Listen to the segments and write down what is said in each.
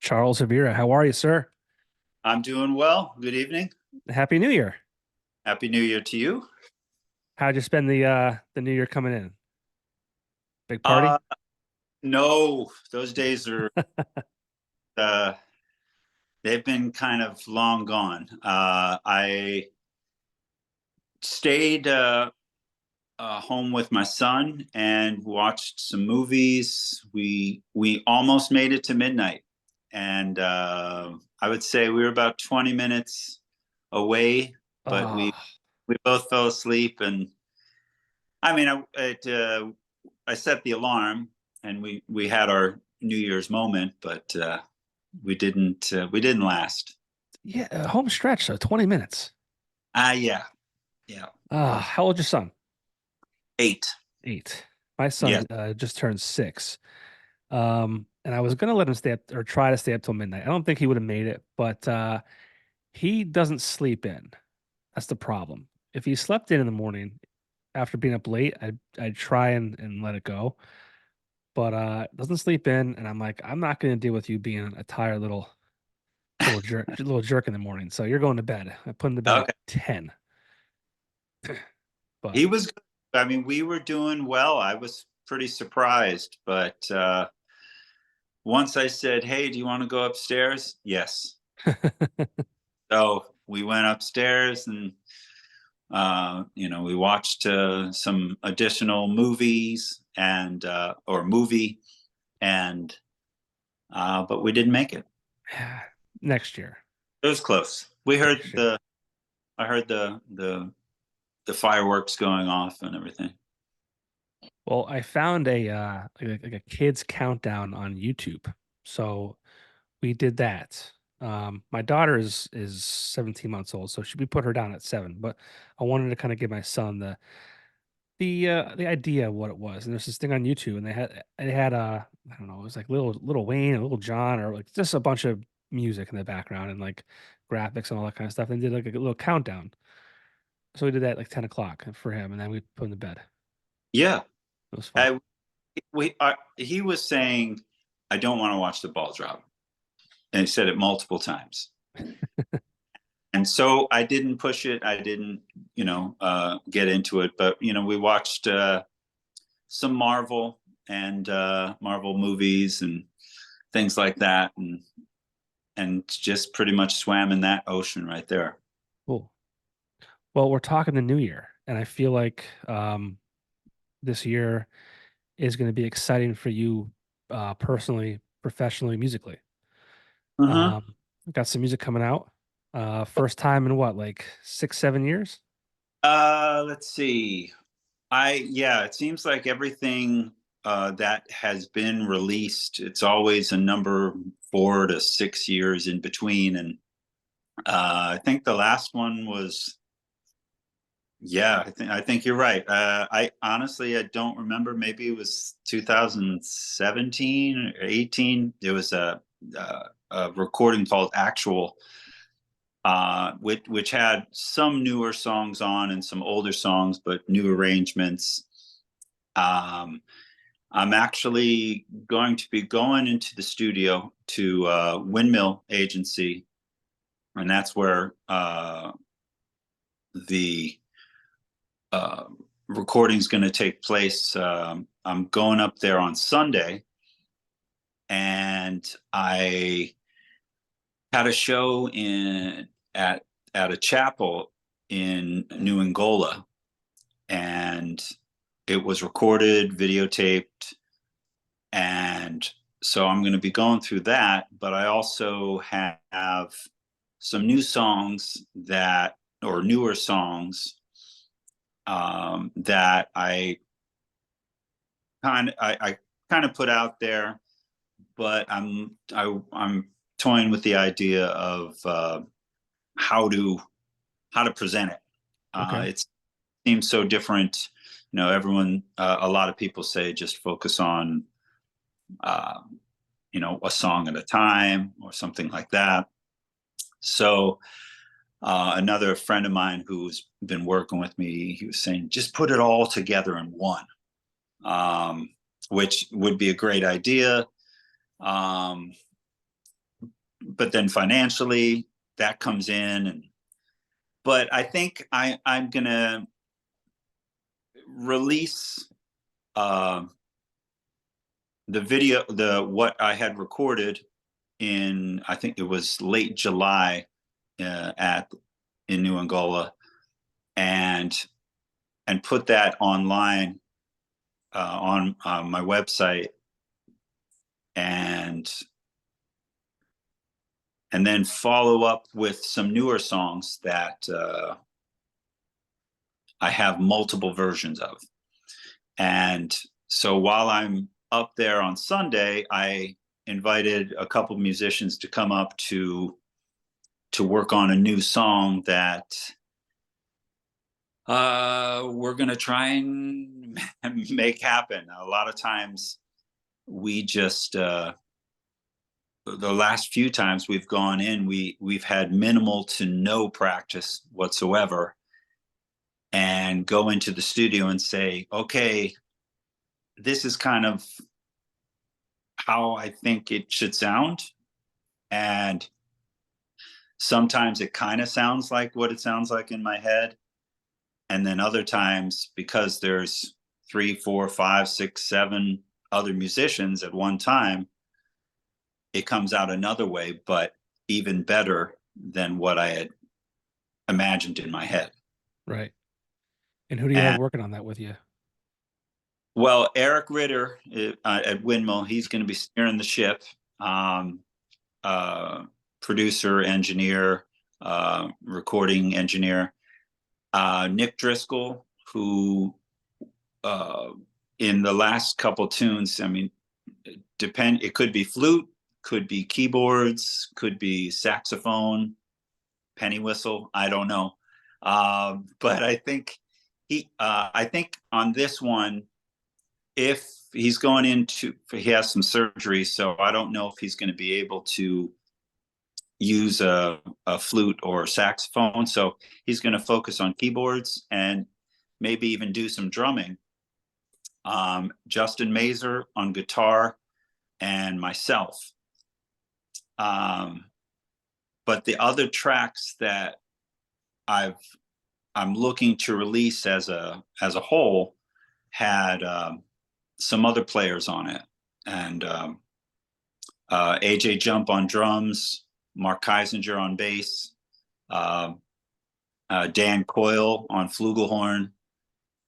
Charles Havira. How are you, sir? I'm doing well. Good evening. Happy New Year. Happy New Year to you. How'd you spend the New Year coming in? Big party? Uh, no, those days are uh they've been kind of long gone. I stayed home with my son and watched some movies. We almost made it to midnight, and I would say we were about 20 minutes away, but we Ah, we both fell asleep. And I mean, I set the alarm and we had our New Year's moment, but we didn't last. yeah, home stretch, so 20 minutes. Yeah, yeah. How old's your son? 8. 8. My Yes. son just turned 6. And I was gonna let him stay up or try to stay up till midnight. I don't think he would have made it, but he doesn't sleep in. That's the problem. If he slept in the morning after being up late, I'd try and let it go. But doesn't sleep in, and I'm like, I'm not gonna deal with you being a tired little jerk in the morning. So you're going to bed. I put him to bed at Okay. 10. But He was good. I mean, we were doing well. I was pretty surprised, but once I said, "Hey, do you want to go upstairs?" Yes. So we went upstairs and we watched some additional movies and or movie and but we didn't make it. next year. It was close. We heard Next year. the I heard the fireworks going off and everything. Well, I found like a kids countdown on YouTube. So we did that. My daughter is 17 months old, so should we put her down at 7? But I wanted to kind of give my son the idea of what it was. And there's this thing on YouTube, and they had I don't know, it was like little Wayne and Little John, or like just a bunch of music in the background and like graphics and all that kind of stuff. And did like a little countdown. So we did that at like 10 o'clock for him, and then we put him to bed. Yeah. It was fun. I, he was saying, "I don't want to watch the ball drop," and he said it multiple times. And so I didn't push it. I didn't, get into it. But we watched some Marvel and Marvel movies and things like that, and just pretty much swam in that ocean right there. Cool. Well, we're talking the new year, and I feel like this year is going to be exciting for you personally, professionally, musically. Uh-huh. Um, got some music coming out. First time in what, like 6, 7 years? Let's see. Yeah, it seems like everything that has been released, it's always a number 4 to 6 years in between. And I think the last one was, yeah, I think you're right. I honestly I don't remember. Maybe it was 2017 or 18. There was a recording called Actual, which had some newer songs on and some older songs, but new arrangements. Um, I'm actually going to be going into the studio to Windmill Agency, and that's where the uh, recording is going to take place. I'm going up there on Sunday, and I had a show in at a chapel in New Angola, and it was recorded, videotaped, and so I'm going to be going through that. But I also have some new songs that, or newer songs, that I kind of put out there, but I'm toying with the idea of how to how to present it. Okay. It seems so different. Everyone, a lot of people say just focus on, uh, a song at a time or something like that. So another friend of mine who's been working with me, he was saying just put it all together in one, um, which would be a great idea. Um, but then financially that comes in, and but I think I'm gonna release uh, the video, the what I had recorded in, I think it was late July, at in New Angola, and put that online, on my website, and then follow up with some newer songs that I have multiple versions of. And so while I'm up there on Sunday, I invited a couple musicians to come up to work on a new song that we're going to try and make happen. A lot of times we just the last few times we've gone in, we've had minimal to no practice whatsoever, and go into the studio and say, okay, this is kind of how I think it should sound. And sometimes it kind of sounds like what it sounds like in my head. And then other times, because there's 3, 4, 5, 6, 7 other musicians at one time, it comes out another way, but even better than what I had imagined in my head. Right. And who do you have And working on that with you? well, Eric Ritter, at Windmill, he's going to be steering the ship. Um, Producer, engineer, recording engineer. Nick Driscoll, who uh, in the last couple tunes, I mean, it could be flute, could be keyboards, could be saxophone, penny whistle, I don't know. But I think I think on this one, if he's going into, he has some surgery, so I don't know if he's going to be able to use a flute or saxophone. So he's going to focus on keyboards and maybe even do some drumming. Justin Mazer on guitar, and myself. But the other tracks that I'm looking to release as a whole had some other players on it, and AJ Jump on drums, Mark Keisinger on bass, uh, Dan Coyle on flugelhorn,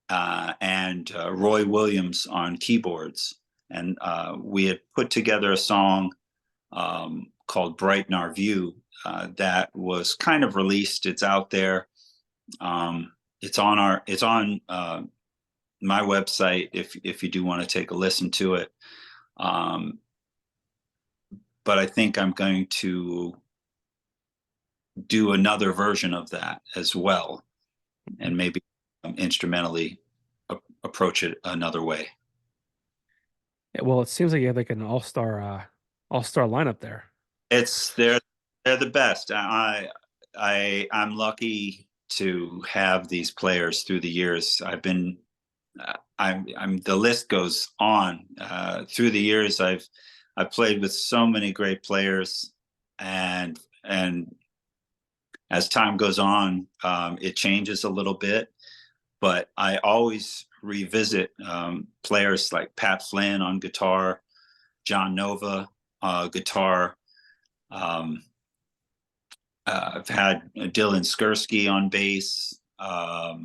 and Roy Williams on keyboards. And we had put together a song called Brighten Our View that was kind of released. It's out there. It's on my website if you do want to take a listen to it. But I think I'm going to do another version of that as well, and maybe instrumentally approach it another way. Yeah, well, it seems like you have like an all-star lineup there. It's they're the best. I'm lucky to have these players through the years. I'm the list goes on. Through the years, I've played with so many great players, and as time goes on, it changes a little bit. But I always revisit players like Pat Flynn on guitar, John Nova guitar. I've had Dylan Skursky on bass. I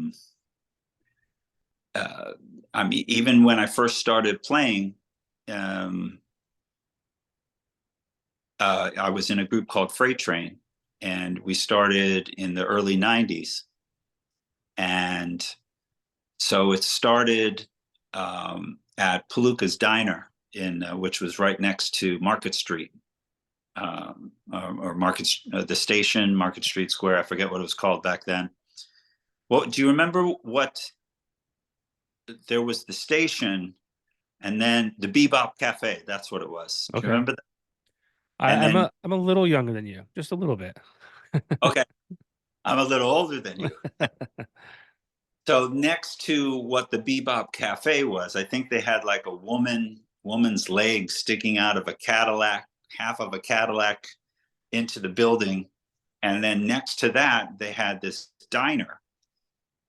mean, even when I first started playing, I was in a group called Freight Train, and we started in the early 90s. And so it started at Palooka's Diner, which was right next to Market Street, or the station, Market Street Square. I forget what it was called back then. Well, do you remember what? There was the station, and then the Bebop Cafe. That's what it was. Do you Okay. remember that? And I'm then, a little younger than you, just a little bit. okay, I'm a little older than you. So next to what the Bebop Cafe was, I think they had like a woman's leg sticking out of a Cadillac, half of a Cadillac into the building. And then next to that, they had this diner.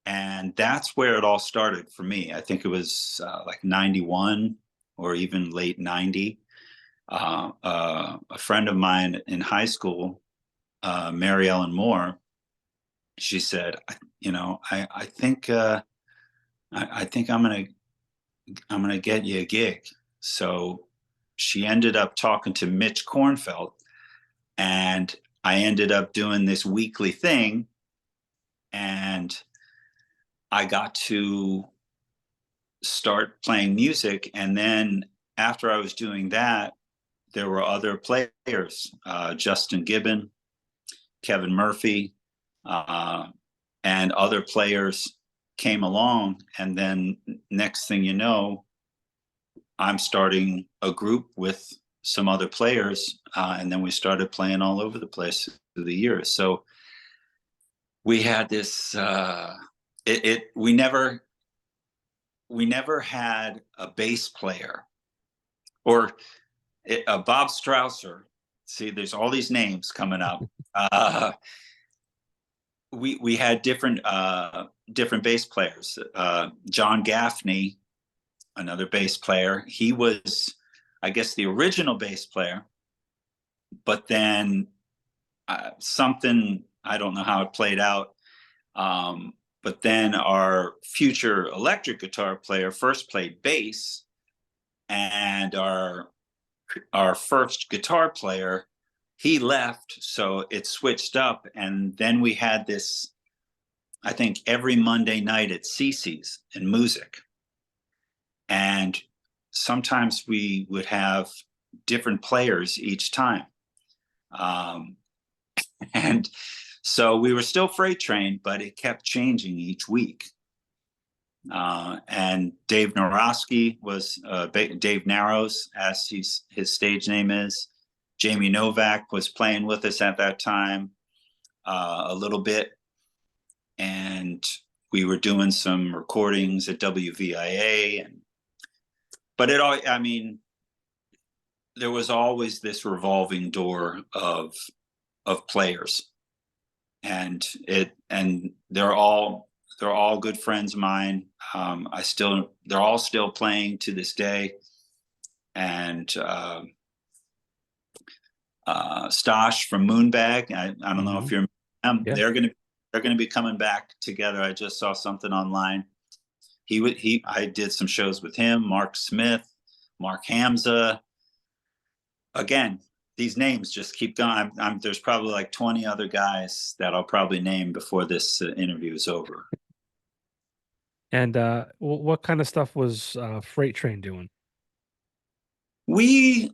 And that's where it all started for me. I think it was like 91 or even late 90. A friend of mine in high school, Mary Ellen Moore, she said, I think I think I'm gonna get you a gig. So she ended up talking to Mitch Kornfeld, and I ended up doing this weekly thing, and I got to start playing music. And then after I was doing that, there were other players, Justin Gibbon, Kevin Murphy, uh, and other players came along. And then next thing you know, I'm starting a group with some other players, and then we started playing all over the place through the years. So we had this. We never had a bass player or Bob Strausser. See, there's all these names coming up. We had different bass players. John Gaffney, another bass player. He was, I guess, the original bass player, but then something, I don't know how it played out. But then our future electric guitar player first played bass, and our first guitar player, he left, so it switched up. And then we had this, I think, every Monday night at Cece's in Music. And sometimes we would have different players each time. And so we were still Freight Train, but it kept changing each week. And Dave Narosky was Dave Narrows, as his stage name is. Jamie Novak was playing with us at that time a little bit. And we were doing some recordings at WVIA. But I mean, there was always this revolving door of players. And they're all good friends of mine. They're all still playing to this day. And Stosh from Moonbag, I don't know if you're Yeah. they're gonna be coming back together. I just saw something online. I did some shows with him, Mark Smith, Mark Hamza. Again, these names just keep going. There's probably like 20 other guys that I'll probably name before this interview is over. And what kind of stuff was Freight Train doing? We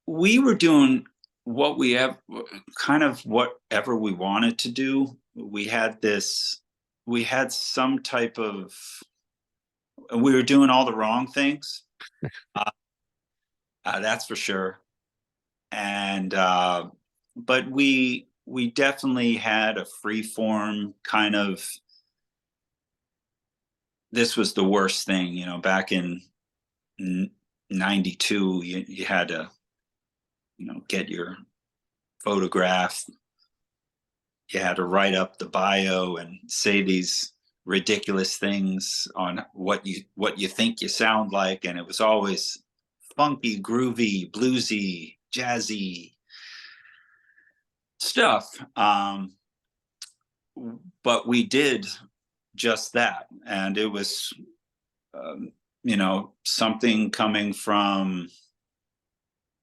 were doing what we have, kind of whatever we wanted to do. We had some type of, we were doing all the wrong things. That's for sure. And but we definitely had a free form kind of. This was the worst thing, back in 92. You had to, get your photograph. You had to write up the bio and say these ridiculous things on what you think you sound like, and it was always funky, groovy, bluesy, jazzy stuff. But we did just that, and it was something coming from,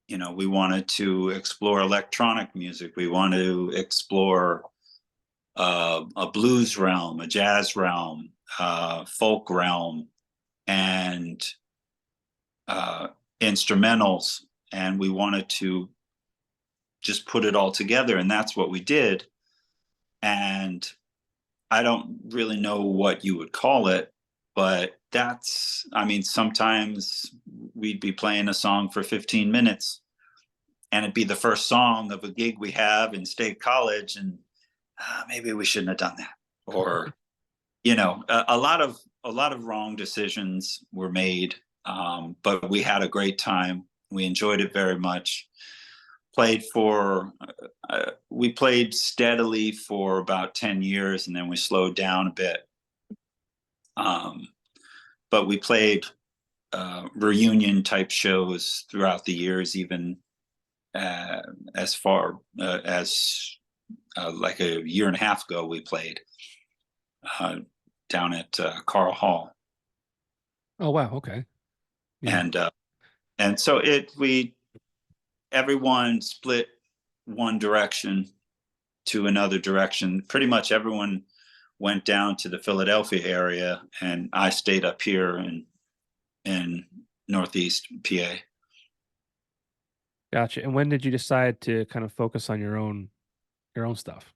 we wanted to explore electronic music, we wanted to explore a blues realm, a jazz realm, folk realm, and instrumentals, and we wanted to just put it all together, and that's what we did. And I don't really know what you would call it, but sometimes we'd be playing a song for 15 minutes, and it'd be the first song of a gig we have in State College, and maybe we shouldn't have done that. Or, a lot of wrong decisions were made, but we had a great time. We enjoyed it very much. played for we played steadily for about 10 years, and then we slowed down a bit. Um, but we played reunion type shows throughout the years, even uh, as far as like a year and a half ago, we played uh, down at Carl Hall, Oh wow, okay. Yeah. and so it we everyone split one direction to another direction. Pretty much everyone went down to the Philadelphia area, and I stayed up here in Northeast PA. Gotcha. And when did you decide to kind of focus on your own stuff?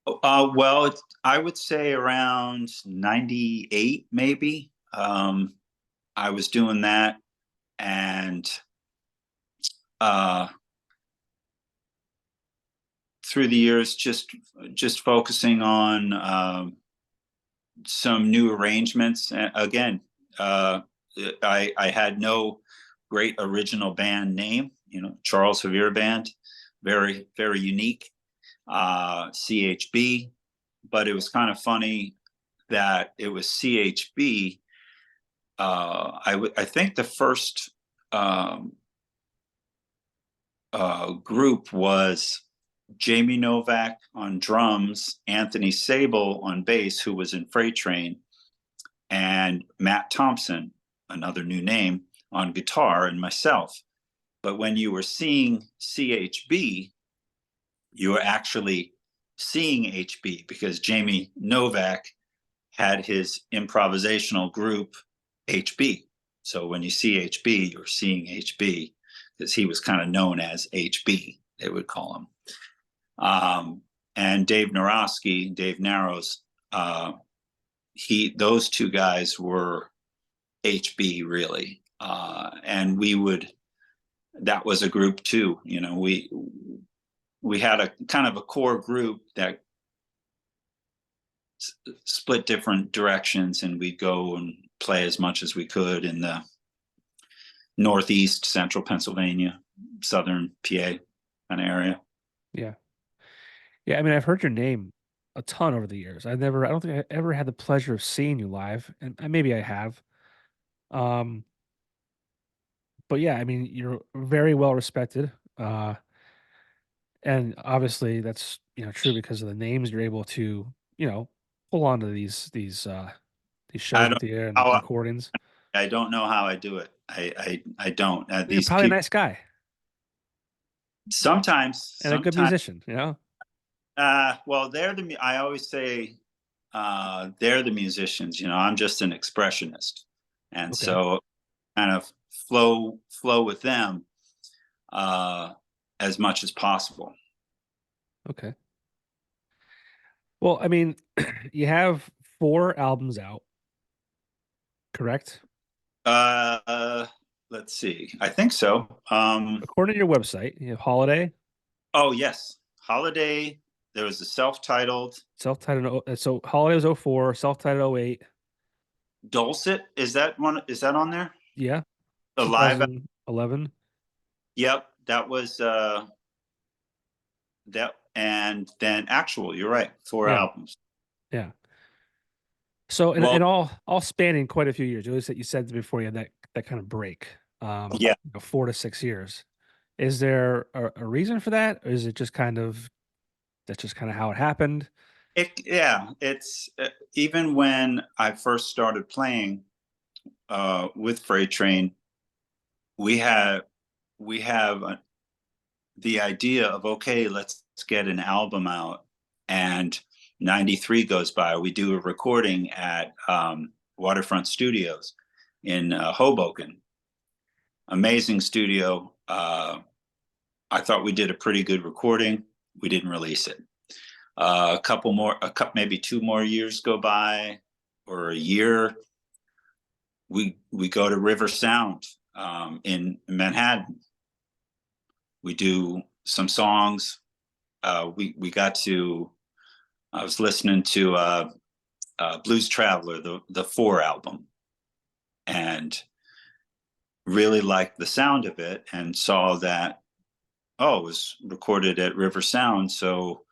Well, I would say around 98, maybe. I was doing that, and uh, through the years, just focusing on some new arrangements. Again, uh, I had no great original band name. You know, Charles Havira Band, very very unique. CHB, but it was kind of funny that it was CHB. I think the first group was Jamie Novak on drums, Anthony Sable on bass, who was in Freight Train, and Matt Thompson, another new name, on guitar, and myself. But when you were seeing CHB, you were actually seeing HB because Jamie Novak had his improvisational group HB. So when you see HB, you're seeing HB because he was kind of known as HB, they would call him. And Dave Narrows, those two guys were HB really. And that was a group too. You know, we had a kind of a core group that split different directions, and we'd go and play as much as we could in the Northeast, Central Pennsylvania, Southern PA kind of area. Yeah. Yeah, I mean, I've heard your name a ton over the years. I don't think I ever had the pleasure of seeing you live, and maybe I have. Um, but yeah, I mean, you're very well respected. And obviously that's, true because of the names you're able to, pull onto these I shows don't with you and the how recordings. I don't know how I do it. I don't. You're These probably a people nice guy and a good sometimes. musician, you know? Well, I always say they're the musicians. You know, I'm just an expressionist, and Okay. so kind of flow with them uh, as much as possible. Okay. Well, I mean, you have 4 albums out, correct? Uh, let's see. I think so. According to your website, you have Holiday, Oh yes, Holiday. There was a self-titled self-titled. So Holiday was '04, self-titled '08. Dulcet. Is that one? Is that on there? Yeah, The live. 2011. Yep, that was that. And then actual. You're right. Four Yeah, albums. yeah. So Well, in all spanning quite a few years. You said before you had that kind of break, yeah. 4 to 6 years. Is there a reason for that, or is it just kind of that's just kind of how it happened? Yeah. It's even when I first started playing with Freight Train, we have we have the idea of, okay, let's get an album out, and 93 goes by. We do a recording at Waterfront Studios in Hoboken. Amazing studio. I thought we did a pretty good recording. We didn't release it. Maybe 2 more years go by, or a year. We go to River Sound in Manhattan. We do some songs. We got to. I was listening to Blues Traveler, the Four album, and really liked the sound of it, and saw that Oh, it was recorded at River Sound. So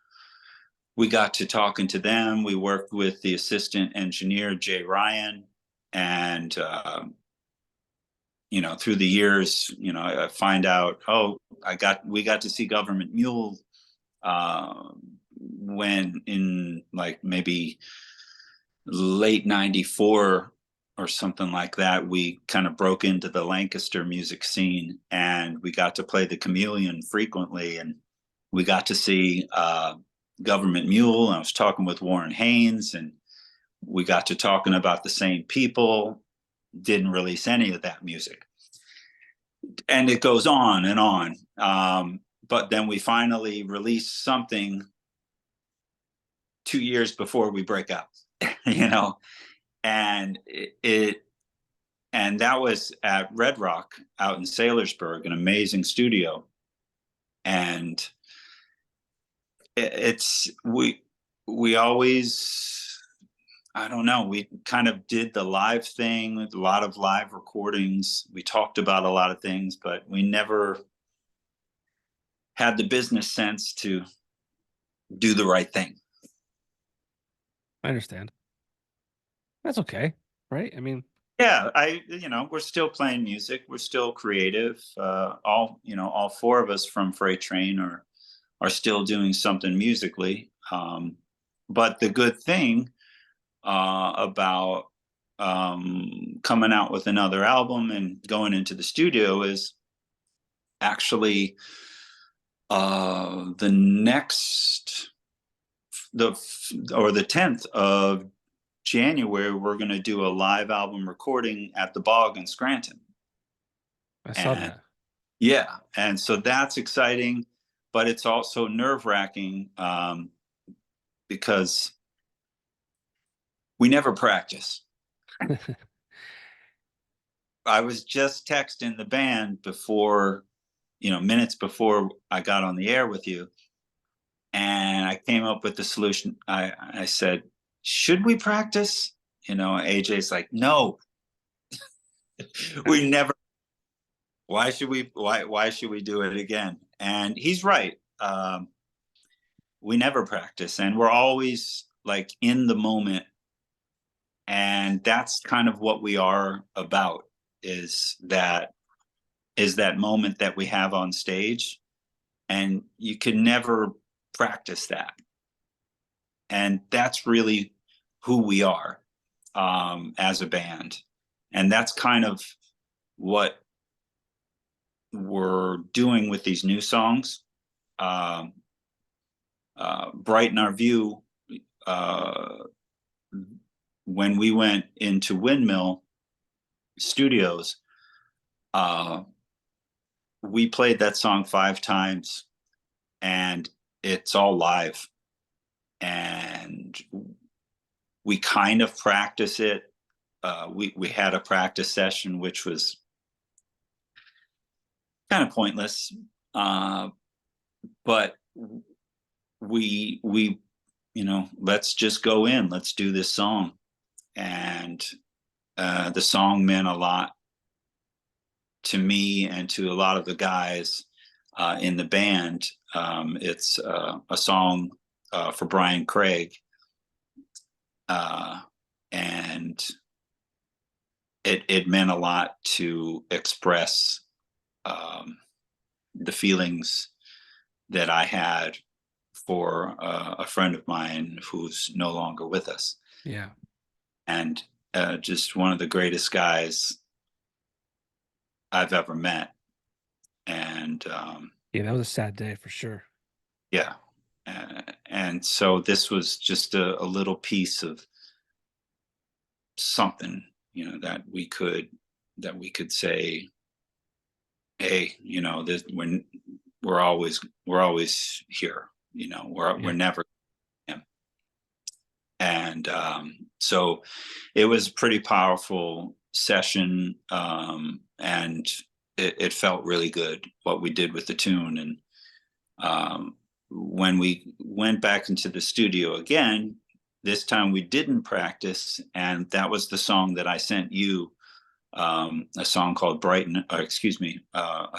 we got to talking to them. We worked with the assistant engineer, Jay Ryan. And, through the years, I find out, oh, we got to see Government Mule uh, when in like maybe late 94 or something like that. We kind of broke into the Lancaster music scene, and we got to play the Chameleon frequently, and we got to see Government Mule. And I was talking with Warren Haynes, and we got to talking about the same people. Didn't release any of that music, and it goes on and on. But then we finally released something 2 years before we break up, you know, and and that was at Red Rock out in Saylorsburg, an amazing studio. And it's we always, I don't know, we kind of did the live thing, a lot of live recordings. We talked about a lot of things, but we never had the business sense to do the right thing. I understand. That's okay, right? I mean, Yeah, we're still playing music. We're still creative. All four of us from Freight Train are still doing something musically. But the good thing about coming out with another album and going into the studio is actually the next the 10th of January, we're going to do a live album recording at the Bog in Scranton. I saw And that. yeah, and so that's exciting, but it's also nerve-wracking because we never practice. I was just texting the band before, minutes before I got on the air with you, and I came up with the solution. I said, should we practice? AJ's like, no, we never. Why should we do it again? And he's right. We never practice, and we're always like in the moment. And that's kind of what we are about, is that moment that we have on stage, and you can never practice that. And that's really who we are as a band. And that's kind of what we're doing with these new songs. Brighten Our View, when we went into Windmill Studios, we played that song 5 times, and it's all live. And we kind of practice it. We had a practice session, which was kind of pointless, but we let's just go in, let's do this song. And the song meant a lot to me and to a lot of the guys in the band. It's a song for Brian Craig, and it meant a lot to express the feelings that I had for a friend of mine who's no longer with us. Yeah. And just one of the greatest guys I've ever met. And Yeah, that was a sad day for sure. yeah. And so this was just a little piece of something, that we could say, hey, this, when we're always here, we're Yeah. never. And so it was a pretty powerful session, and it felt really good what we did with the tune. And when we went back into the studio again, this time we didn't practice, and that was the song that I sent you, a song called a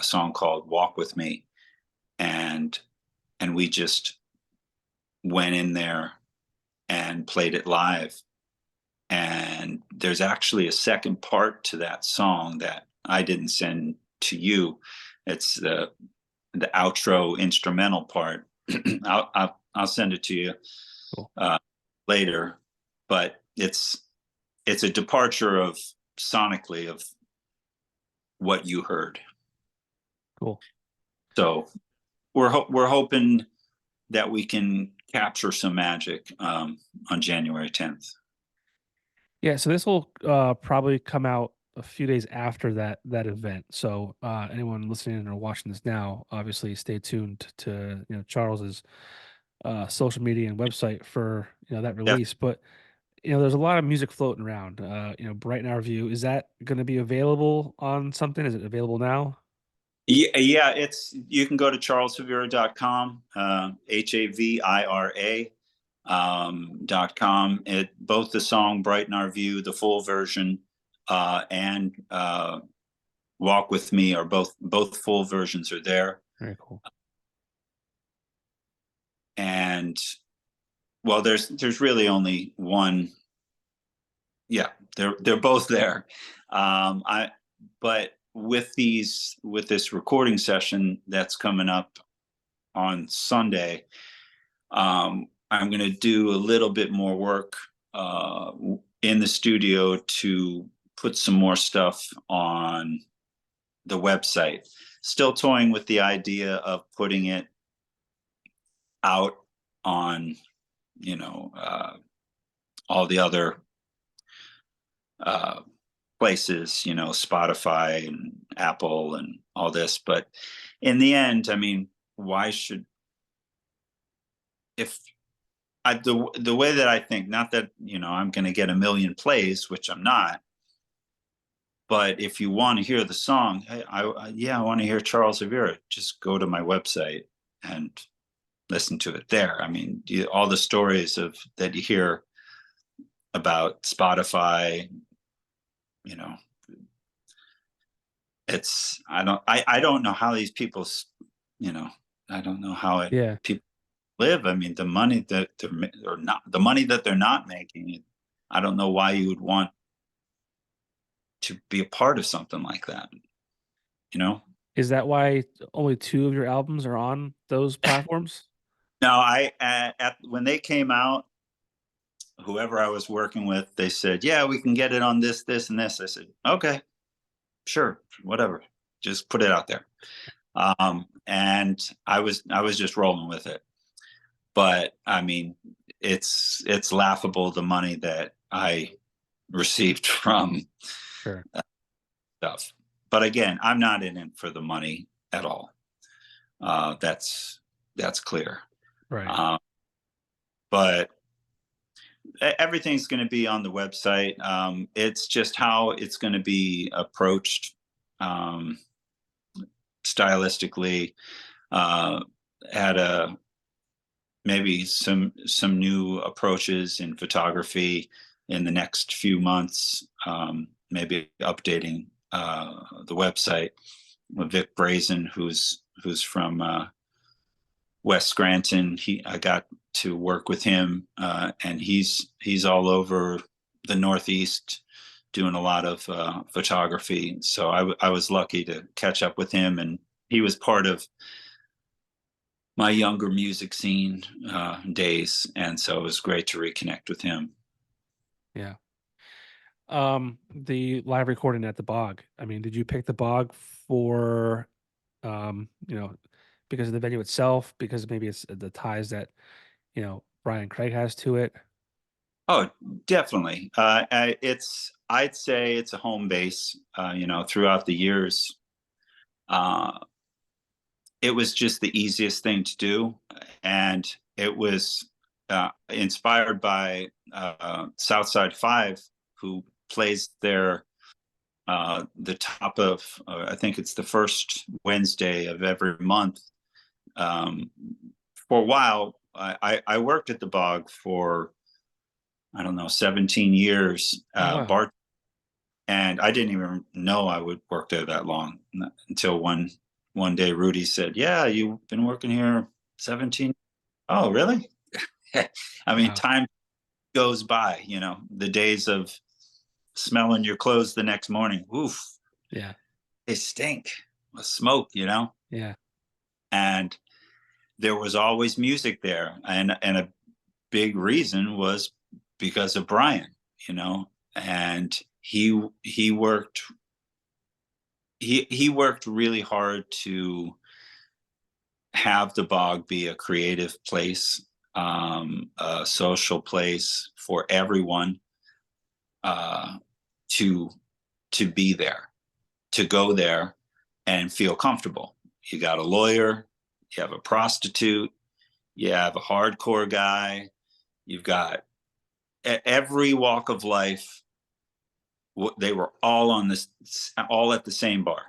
song called Walk With Me. and we just went in there and played it live. And there's actually a second part to that song that I didn't send to you. It's the outro instrumental part. I'll send it to you Cool. later, but it's a departure of sonically of what you heard. Cool. So we're hoping that we can capture some magic on January 10th. Yeah, so this will probably come out a few days after that event. So anyone listening or watching this now, obviously stay tuned to Charles's social media and website for that Yeah, release. But there's a lot of music floating around. Brighten Our View, is that going to be available on something? Is it available now? yeah. It's you can go to charleshavira.com, Havira .com. It both the song "Brighten Our View," the full version, and "Walk with Me" are both full versions are there. Very cool. And well, there's really only one. Yeah, they're both there. I but with this recording session that's coming up on Sunday, I'm going to do a little bit more work in the studio to put some more stuff on the website. Still toying with the idea of putting it out on, all the other uh, places, Spotify and Apple and all this. But in the end, I mean, why should if the way that I think, not that I'm going to get a million plays, which I'm not, but if you want to hear the song, hey, I want to hear Charles Havira, just go to my website and listen to it there. I mean, all the stories that you hear about Spotify, you know, it's I don't know how these people, you know, I don't know how Yeah. people live. I mean, the money that or not the money that they're not making. I don't know why you would want to be a part of something like that. You know? Is that why only two of your albums are on those platforms? No, when they came out, whoever I was working with, they said, "Yeah, we can get it on this, this, and this." I said, "Okay, sure, whatever, just put it out there." And I was just rolling with it. But I mean, it's laughable the money that I received from Sure. stuff. But again, I'm not in it for the money at all. That's clear. Right. Um, but everything's going to be on the website. It's just how it's going to be approached um, stylistically. Had a maybe some new approaches in photography in the next few months. Maybe updating the website with Vic Brazen, who's from West Scranton. I got to work with him, and he's all over the Northeast doing a lot of photography. So I was lucky to catch up with him, and he was part of my younger music scene days, and so it was great to reconnect with him. Yeah. The live recording at the Bog. I mean, did you pick the Bog for um, you know, because of the venue itself, because maybe it's the ties that, Brian Craig has to it? Oh, definitely. I'd say it's a home base. Throughout the years, uh, it was just the easiest thing to do, and it was inspired by Southside Five, who plays there the top of I think it's the first Wednesday of every month. Um, for a while, I worked at the Bog for I don't know 17 years, Oh wow. and I didn't even know I would work there that long until one. one day Rudy said, "Yeah, you've been working here 17." Oh, really? I mean, Wow. time goes by, the days of smelling your clothes the next morning. Oof, Yeah. they stink with smoke. Yeah. And there was always music there. And a big reason was because of Brian. And he worked he worked really hard to have the bog be a creative place, a social place for everyone, uh, to be there, to go there and feel comfortable. You got a lawyer, you have a prostitute, you have a hardcore guy, you've got every walk of life. They were all on this, all at the same bar,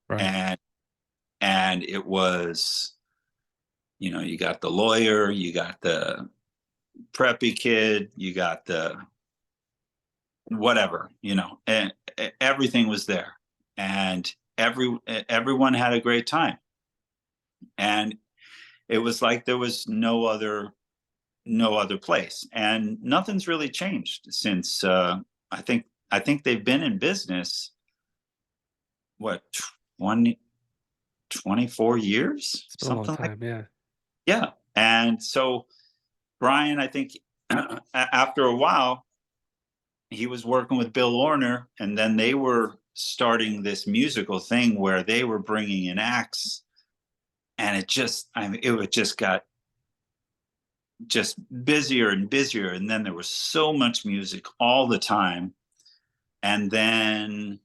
Right. and it was, you got the lawyer, you got the preppy kid, you got the whatever, and everything was there, and everyone had a great time, and it was like there was no other place, and nothing's really changed since. I think they've been in business, what, 20, 24 years, It's been a long something like. time. Yeah. Yeah, and so Brian, I think, after a while, he was working with Bill Orner, and then they were starting this musical thing where they were bringing in acts, and it just got just busier and busier, and then there was so much music all the time, and then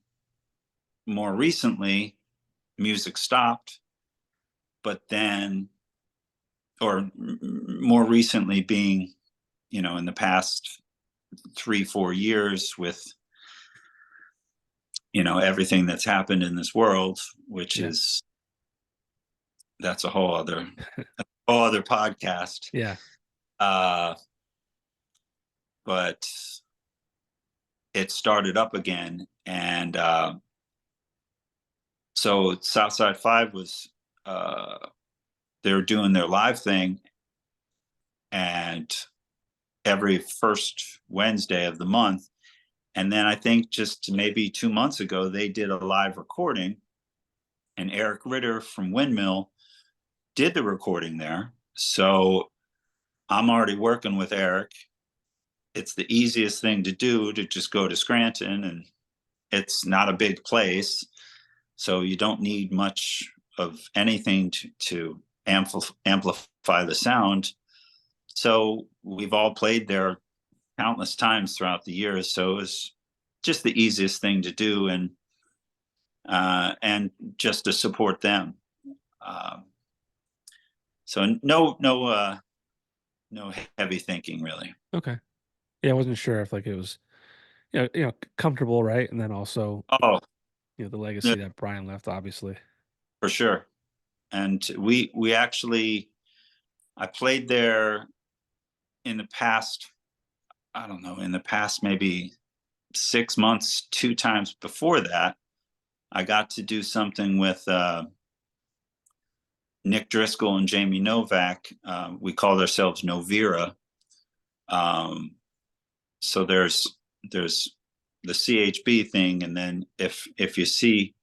more recently, music stopped, but then, or more recently being, in the past 3-4 years, with everything that's happened in this world, which Yeah. is that's a whole other podcast. Yeah. uh but it started up again, and so Southside Five was, uh they were doing their live thing, and every first Wednesday of the month. And then I think just maybe 2 months ago, they did a live recording, and Eric Ritter from Windmill did the recording there. So I'm already working with Eric. It's the easiest thing to do, to just go to Scranton, and it's not a big place. So you don't need much of anything to amplify the sound. So we've all played there countless times throughout the years. So it was just the easiest thing to do, and just to support them. Um, so no heavy thinking, really. Okay. Yeah. I wasn't sure if like it was, comfortable, right? And then also, Oh, the yeah, legacy that Brian left, obviously. for sure. And we actually, I played there in the past. I don't know, in the past maybe 6 months, 2 times before that. I got to do something with, Nick Driscoll and Jamie Novak. We called ourselves Novira. Um, so there's the CHB thing, and then if you see,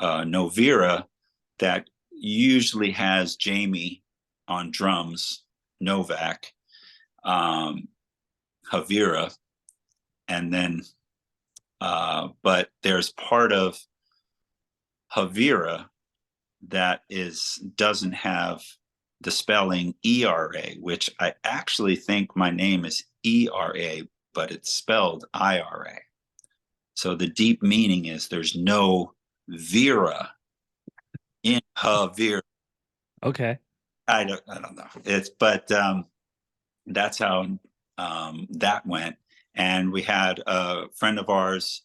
Novira, that usually has Jamie on drums, Novak, um, Havira, and then, but there's part of Havira that doesn't have the spelling ERA, which I actually think my name is ERA, but it's spelled IRA. So the deep meaning is there's no Vera in Havira. Okay. I don't know. But that's how, that went. And we had a friend of ours,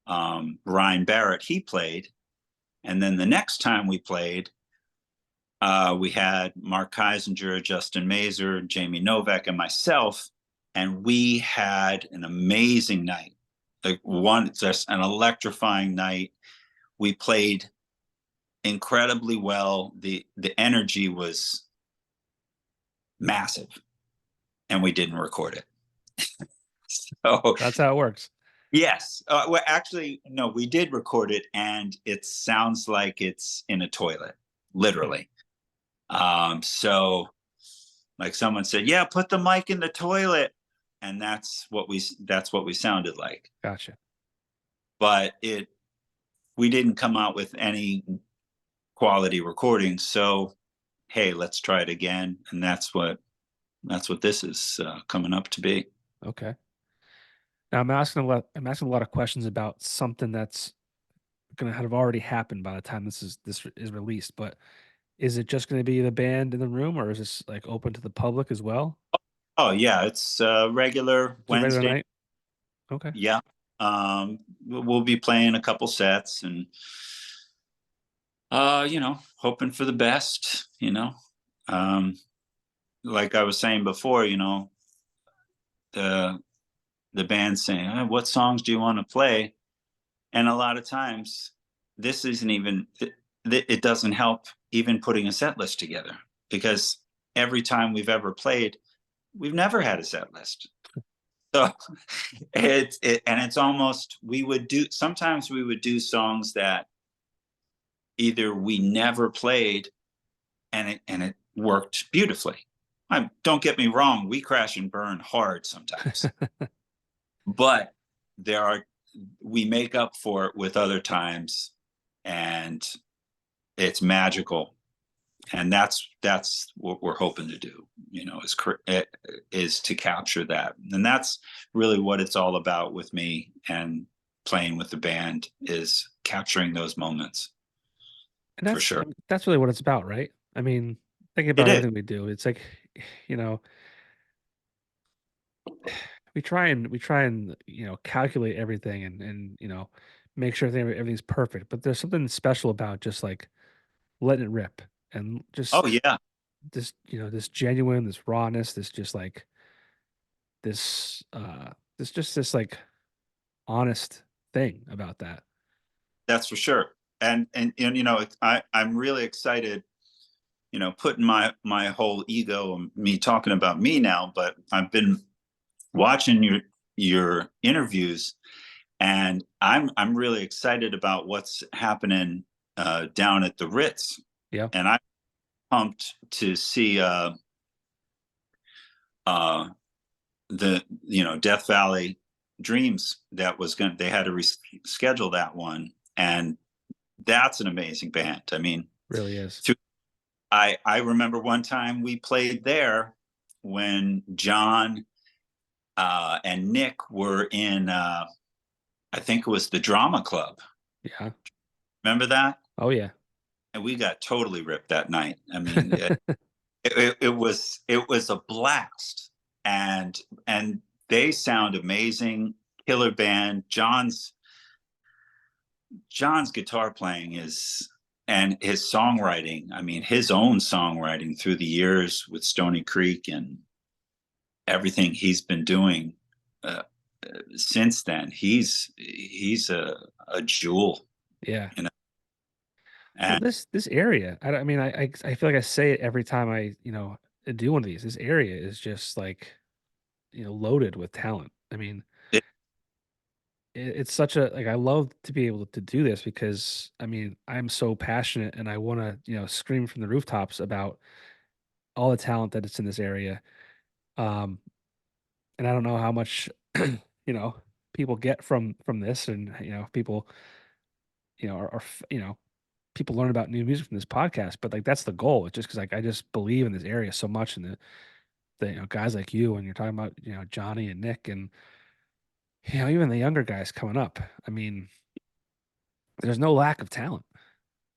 Ryan Barrett. He played, and then the next time we played, we had Mark Keisinger, Justin Mazer, Jamie Novak, and myself, and we had an amazing night. Just an electrifying night. We played incredibly well. The energy was massive, and we didn't record it. So That's how it works. yes, well, actually, no, we did record it, and it sounds like it's in a toilet, Hmm, literally. So like someone said, "Yeah, put the mic in the toilet," and that's what we sounded like. gotcha. But it we didn't come out with any quality recordings, so hey, let's try it again, and that's what this is coming up to be. Okay. Now I'm asking a lot of questions about something that's gonna have already happened by the time this is released. But is it just gonna be the band in the room, or is this like open to the public as well? Oh yeah, it's regular Is it regular Wednesday. night? Okay. Yeah, we'll be playing a couple sets, and hoping for the best. Um, like I was saying before, the the band saying, "What songs do you want to play?" And a lot of times, this isn't even. It doesn't help even putting a set list together, because every time we've ever played, we've never had a set list. So it's almost, we would do songs that either we never played, and it worked beautifully. Don't get me wrong, we crash and burn hard sometimes, but there are we make up for it with other times, and it's magical. And that's what we're hoping to do, is to capture that. And that's really what it's all about with me and playing with the band, is capturing those moments, And for that's sure. that's really what it's about, right? I mean, think It about is. everything we do. It's like, you know, we try and calculate everything and make sure everything's perfect. But there's something special about just like letting it rip and just Oh yeah, this genuine, this rawness, this just like this like honest thing about that. that's for sure. And I'm really excited, putting my whole ego and me talking about me now, but I've been watching your interviews, and I'm really excited about what's happening down at the Ritz, Yeah. and I'm pumped to see uh, the Death Valley Dreams. They had to reschedule that one, and that's an amazing band. I mean, Really is. through, I remember one time we played there when John and Nick were in. I think it was the Drama Club. Yeah. Remember that? Oh yeah. And we got totally ripped that night. I mean, it was a blast, and they sound amazing. Killer band. John's guitar playing is and his songwriting. I mean, his own songwriting through the years with Stony Creek and everything he's been doing uh, since then. He's a jewel, Yeah. you know. Well, And this area, I mean, I feel like I say it every time I do one of these. This area is just like, loaded with talent. I mean, it, it's such a like I love to be able to do this because I mean, I'm so passionate and I want to scream from the rooftops about all the talent that it's in this area. Um, and I don't know how much you know people get from this, and people people learn about new music from this podcast. But like that's the goal. It's just because like I just believe in this area so much, and the guys like you, and you're talking about Johnny and Nick, and even the younger guys coming up. I mean, there's no lack of talent.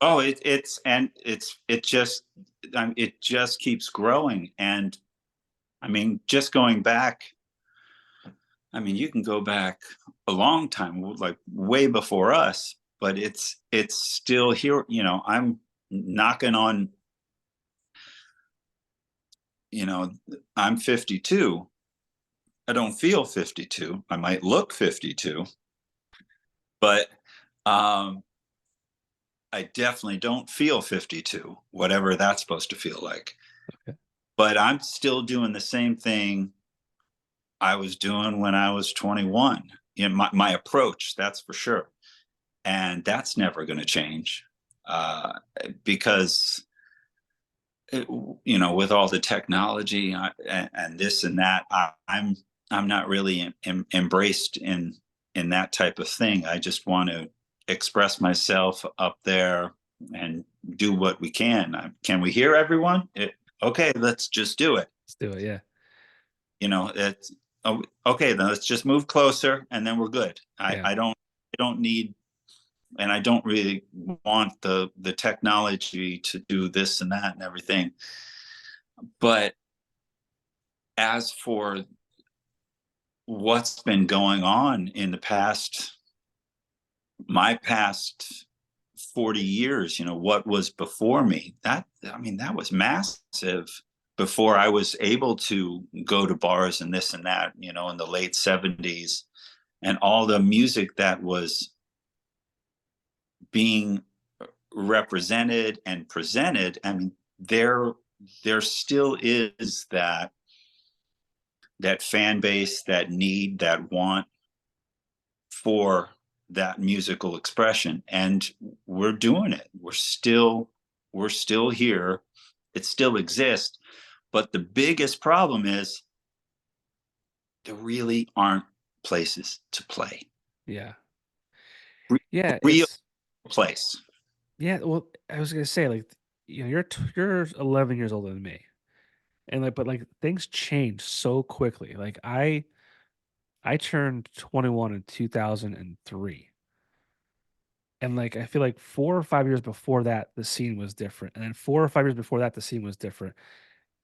oh, it just keeps growing. And I mean, just going back, I mean, you can go back a long time, like way before us, but it's still here. I'm knocking on, you know, I'm 52. I don't feel 52. I might look 52, but um, I definitely don't feel 52, whatever that's supposed to feel like. Okay. But I'm still doing the same thing I was doing when I was 21. In my approach, that's for sure. And that's never going to change, because it, with all the technology, and this and that, I'm not really embraced in that type of thing. I just want to express myself up there and do what we can. Can we hear everyone? Okay, let's just do it. Let's do it. Yeah. It's okay. Then let's just move closer, and then we're good. Yeah. I don't need, and I don't really want the technology to do this and that and everything. But as for what's been going on in my past 40 years, what was before me, that was massive before I was able to go to bars and this and that, in the late 70s, and all the music that was being represented and presented. I mean, there still is that fan base, that need, that want for that musical expression, and we're doing it. We're still here. It still exists, but the biggest problem is there really aren't places to play. Yeah. Re- Yeah. Real place. Yeah. Well, I was gonna say, like, you're 11 years older than me, and like, but like things change so quickly. Like I turned 21 in 2003. And like I feel like 4 or 5 years before that, the scene was different. And then 4 or 5 years before that, the scene was different.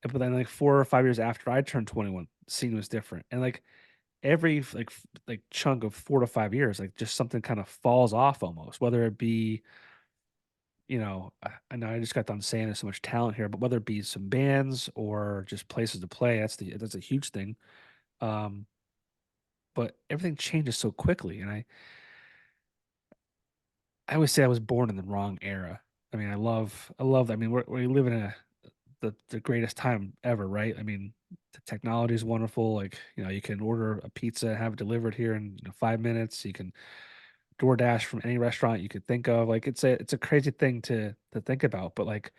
But then like 4 or 5 years after I turned 21, the scene was different. And like every like chunk of 4 to 5 years, like just something kind of falls off almost, whether it be, I know I just got done saying there's so much talent here, but whether it be some bands or just places to play, that's a huge thing. Um, but everything changes so quickly. And I always say I was born in the wrong era. I mean, I love. I mean, we live in the greatest time ever, right? I mean, the technology is wonderful. Like, you can order a pizza and have it delivered here in 5 minutes. You can DoorDash from any restaurant you could think of. Like, it's a crazy thing to think about. But like,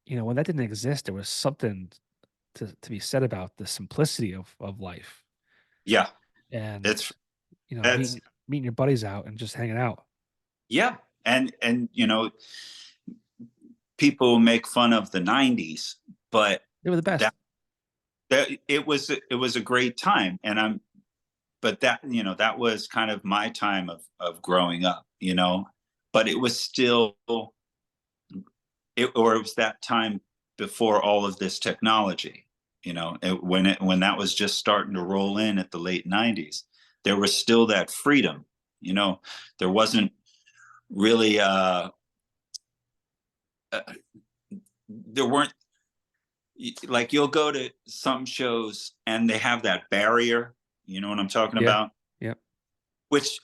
when that didn't exist, there was something to be said about the simplicity of life Yeah, and it's meeting that's meeting your buddies out and just hanging out. yeah, and people make fun of the 90s, but They were the that best. it was a great time. And but that was kind of my time of growing up, but it was still it was that time before all of this technology, when that was just starting to roll in at the late 90s. There was still that freedom. There wasn't really uh there weren't, like, you'll go to some shows and they have that barrier, you know what I'm talking Yeah. about? Yeah. Which,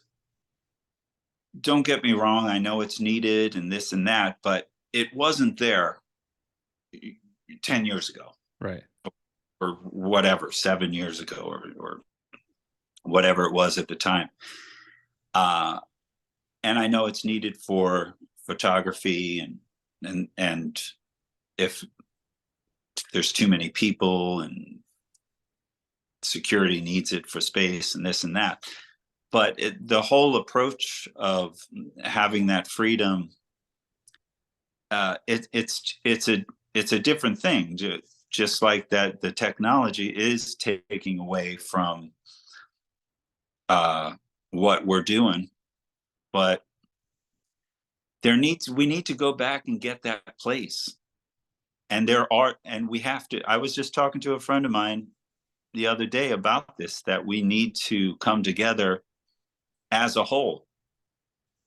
don't get me wrong, I know it's needed and this and that, but it wasn't there 10 years ago, Right. or whatever, 7 years ago, or whatever it was at the time. Uh, and I know it's needed for photography, and if there's too many people, and security needs it for space and this and that. But the whole approach of having that freedom, it's a different thing. Just like that, the technology is taking away from uh, what we're doing, but we need to go back and get that place. And we have to. I was just talking to a friend of mine the other day about this, that we need to come together as a whole.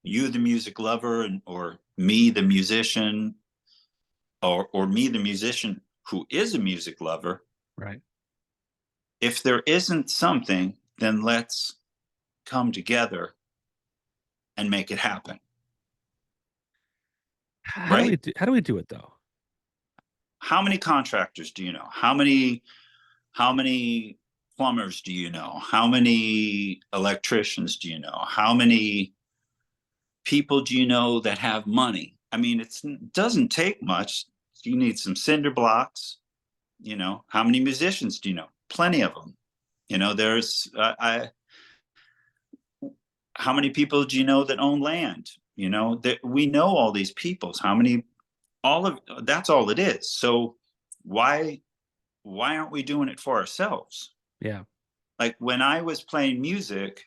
You, the music lover, or me, the musician, or me, the musician who is a music lover. Right. If there isn't something, then let's come together and make it happen. right? how do we do it though? How many contractors do you know? How many plumbers do you know? How many electricians do you know? How many people do you know that have money? I mean, it doesn't take much. You need some cinder blocks. How many musicians do you know? Plenty of them. There's I how many people do you know that own land? That we know all these peoples. How many? All of that's all it is. So why aren't we doing it for ourselves? Yeah. Like when I was playing music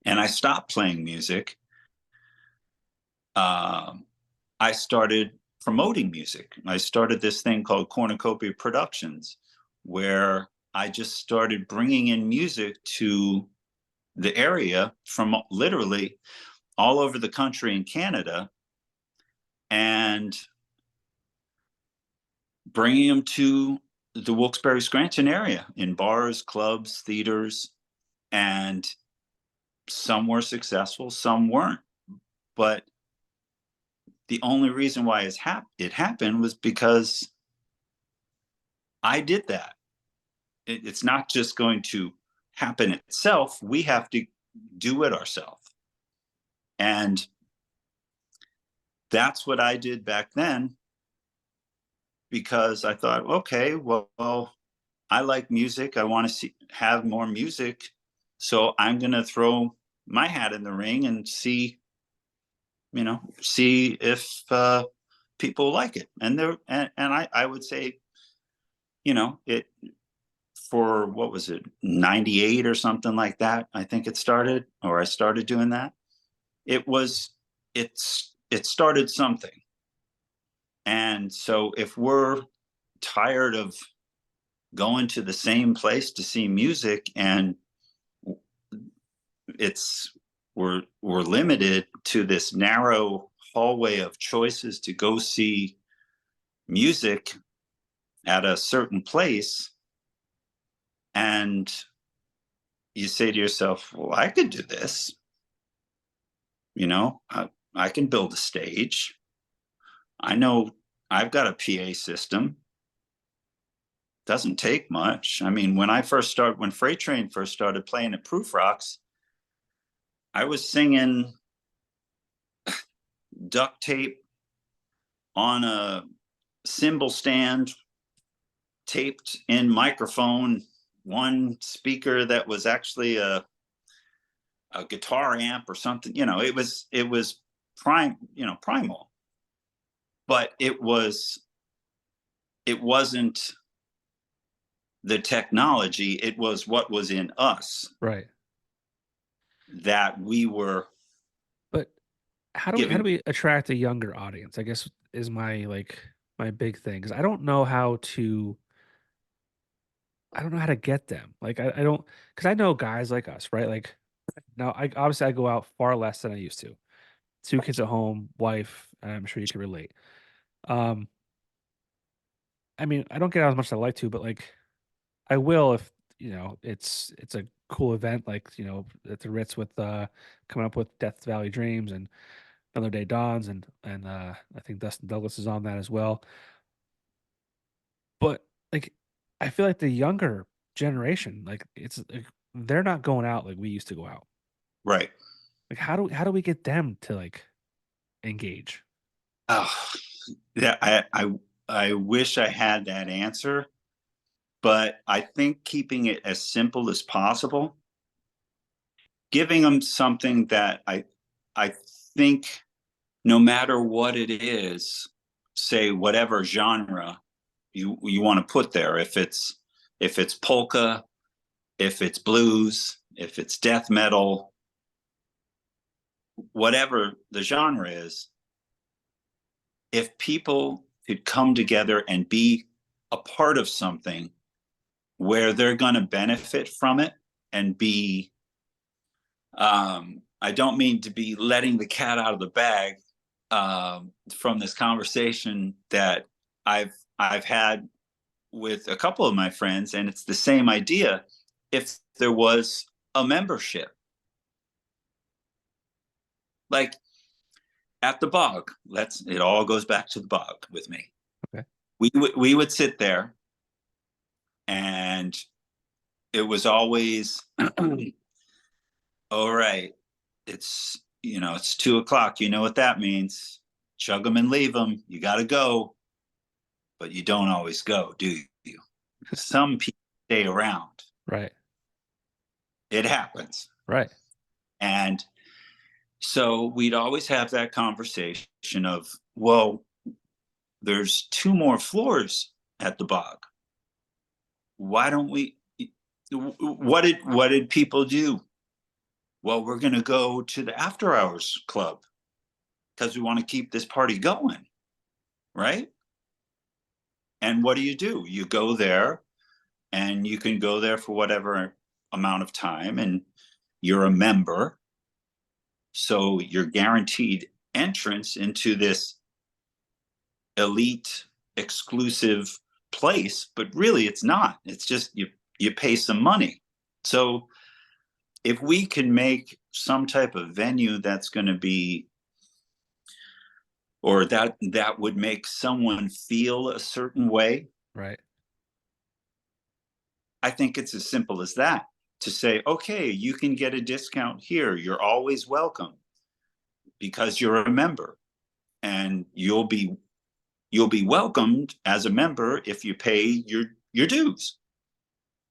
and I stopped playing music, um, I started promoting music. I started this thing called Cornucopia Productions, where I just started bringing in music to the area from literally all over the country and Canada, and bringing them to the Wilkes-Barre Scranton area in bars, clubs, theaters, and some were successful, some weren't. But the only reason why it happened was because I did that. It's not just going to happen itself. We have to do it ourselves. And that's what I did back then, because I thought, okay, well, I like music. I want to have more music. So I'm going to throw my hat in the ring and see if people like it. And I would say, it for what was it, 98 or something like that. I think it started, or I started doing that. It started something. And so if we're tired of going to the same place to see music, and it's we're limited to this narrow hallway of choices to go see music at a certain place, and you say to yourself, well, I could do this. I can build a stage. I know I've got a PA system. Doesn't take much. I mean, when Freight Train first started playing at Proof Rocks, I was singing duct tape on a cymbal stand, taped in microphone, one speaker that was actually a guitar amp or something. It was primal, but it wasn't the technology. It was what was in us Right. that we were But how do giving. we attract a younger audience? I guess is my big thing because I don't know how to get them. Like I don't because I know guys like us, right? Like now I obviously I go out far less than I used to. Two kids at home, wife, I'm sure you can relate. Um, I mean, I don't get out as much as I like to, but like I will if it's a cool event like at the Ritz with coming up with Death Valley Dreams and Another Day Dawns and I think Dustin Douglas is on that as well. But like I feel like the younger generation, like it's like they're not going out like we used to go out. Right. Like how do we get them to like engage? Oh, yeah. I wish I had that answer, but I think keeping it as simple as possible, giving them something that I think no matter what it is, say whatever genre you want to put there, if it's polka, if it's blues, if it's death metal, whatever the genre is, if people could come together and be a part of something where they're going to benefit from it and be, I don't mean to be letting the cat out of the bag from this conversation that I've had with a couple of my friends, and it's the same idea. If there was a membership, like at the bog. It all goes back to the bog with me. Okay. We would sit there, and it was always all right. It's 2 o'clock. You know what that means? Chug them and leave them. You got to go, but you don't always go, do you? Some people stay around. Right. It happens. Right. And so we'd always have that conversation of, well, there's 2 more floors at the bog. Why don't we? What did people do? Well, we're going to go to the after hours club because we want to keep this party going, right? And what do? You go there, and you can go there for whatever amount of time, and you're a member. So you're guaranteed entrance into this elite exclusive place, but really it's not. It's just you pay some money. So if we can make some type of venue that's going to be, or that would make someone feel a certain way, Right. I think it's as simple as that, to say, okay, you can get a discount here. You're always welcome because you're a member, and you'll be welcomed as a member if you pay your dues.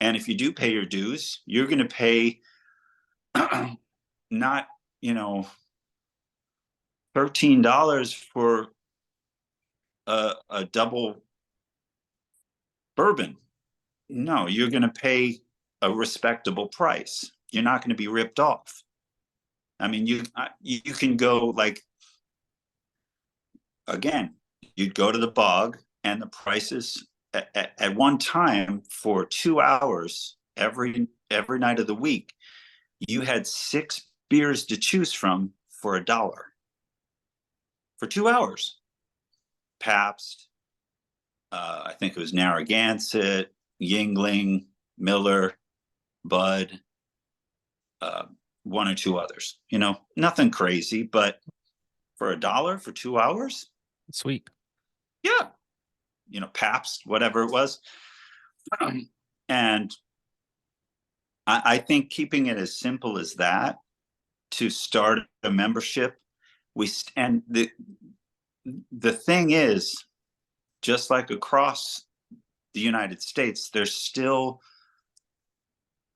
And if you do pay your dues, you're going to pay not, $13 for a double bourbon. No, you're going to pay a respectable price. You're not going to be ripped off. I mean, you can go, like, again, you'd go to the bog, and the prices at one time for 2 hours every night of the week, you had 6 beers to choose from for $1 for 2 hours. Pabst, I think it was Narragansett, Yingling, Miller, Bud, one or two others. Nothing crazy, but for $1 for 2 hours, Sweet. yeah. Pabst, whatever it was. And I think keeping it as simple as that to start a membership, and the thing is, just like across the United States, there's still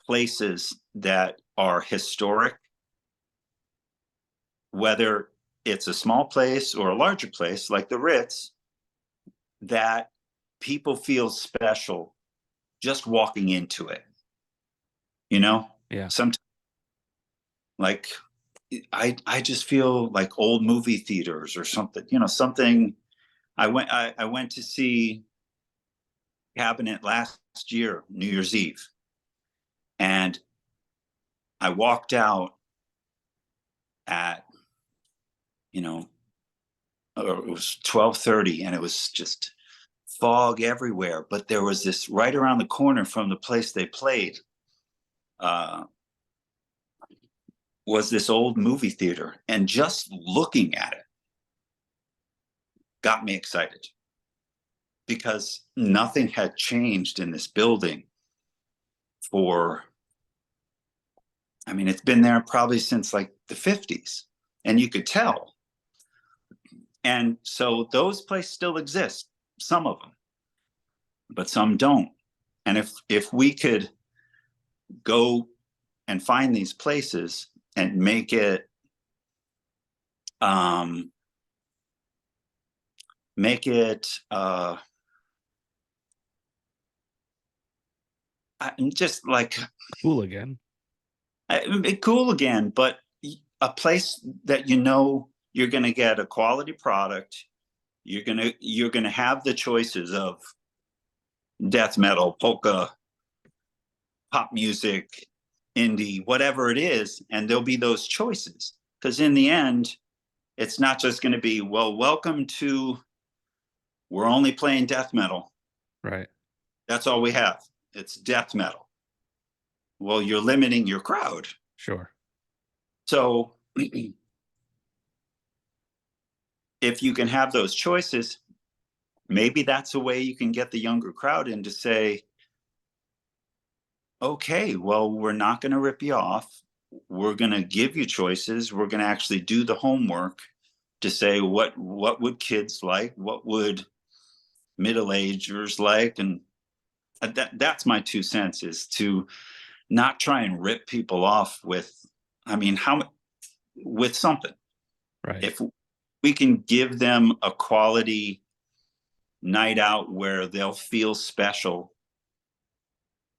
places that are historic, whether it's a small place or a larger place like the Ritz, that people feel special just walking into it. Yeah. Sometimes, like, I just feel like old movie theaters or something. Something. I went to see Cabinet last year, New Year's Eve, and I walked out at, it was 12:30, and it was just fog everywhere. But there was this right around the corner from the place they played, was this old movie theater, and just looking at it got me excited, because nothing had changed in this building it's been there probably since like the 50s, and you could tell. And so those places still exist, some of them, but some don't. And if we could go and find these places and make it just like Cool again. cool again, but a place that you're going to get a quality product. You're going to have the choices of death metal, polka, pop music, indie, whatever it is, and there'll be those choices. Because in the end, it's not just going to be, well, welcome to, we're only playing death metal. Right. That's all we have. It's death metal. Well, you're limiting your crowd. Sure. So if you can have those choices, maybe that's a way you can get the younger crowd in to say, okay, well, we're not going to rip you off. We're going to give you choices. We're going to actually do the homework to say what would kids like, what would middle agers like, and that's my 2 cents, is to not try and rip people off with, I mean, how with something. Right. If we can give them a quality night out where they'll feel special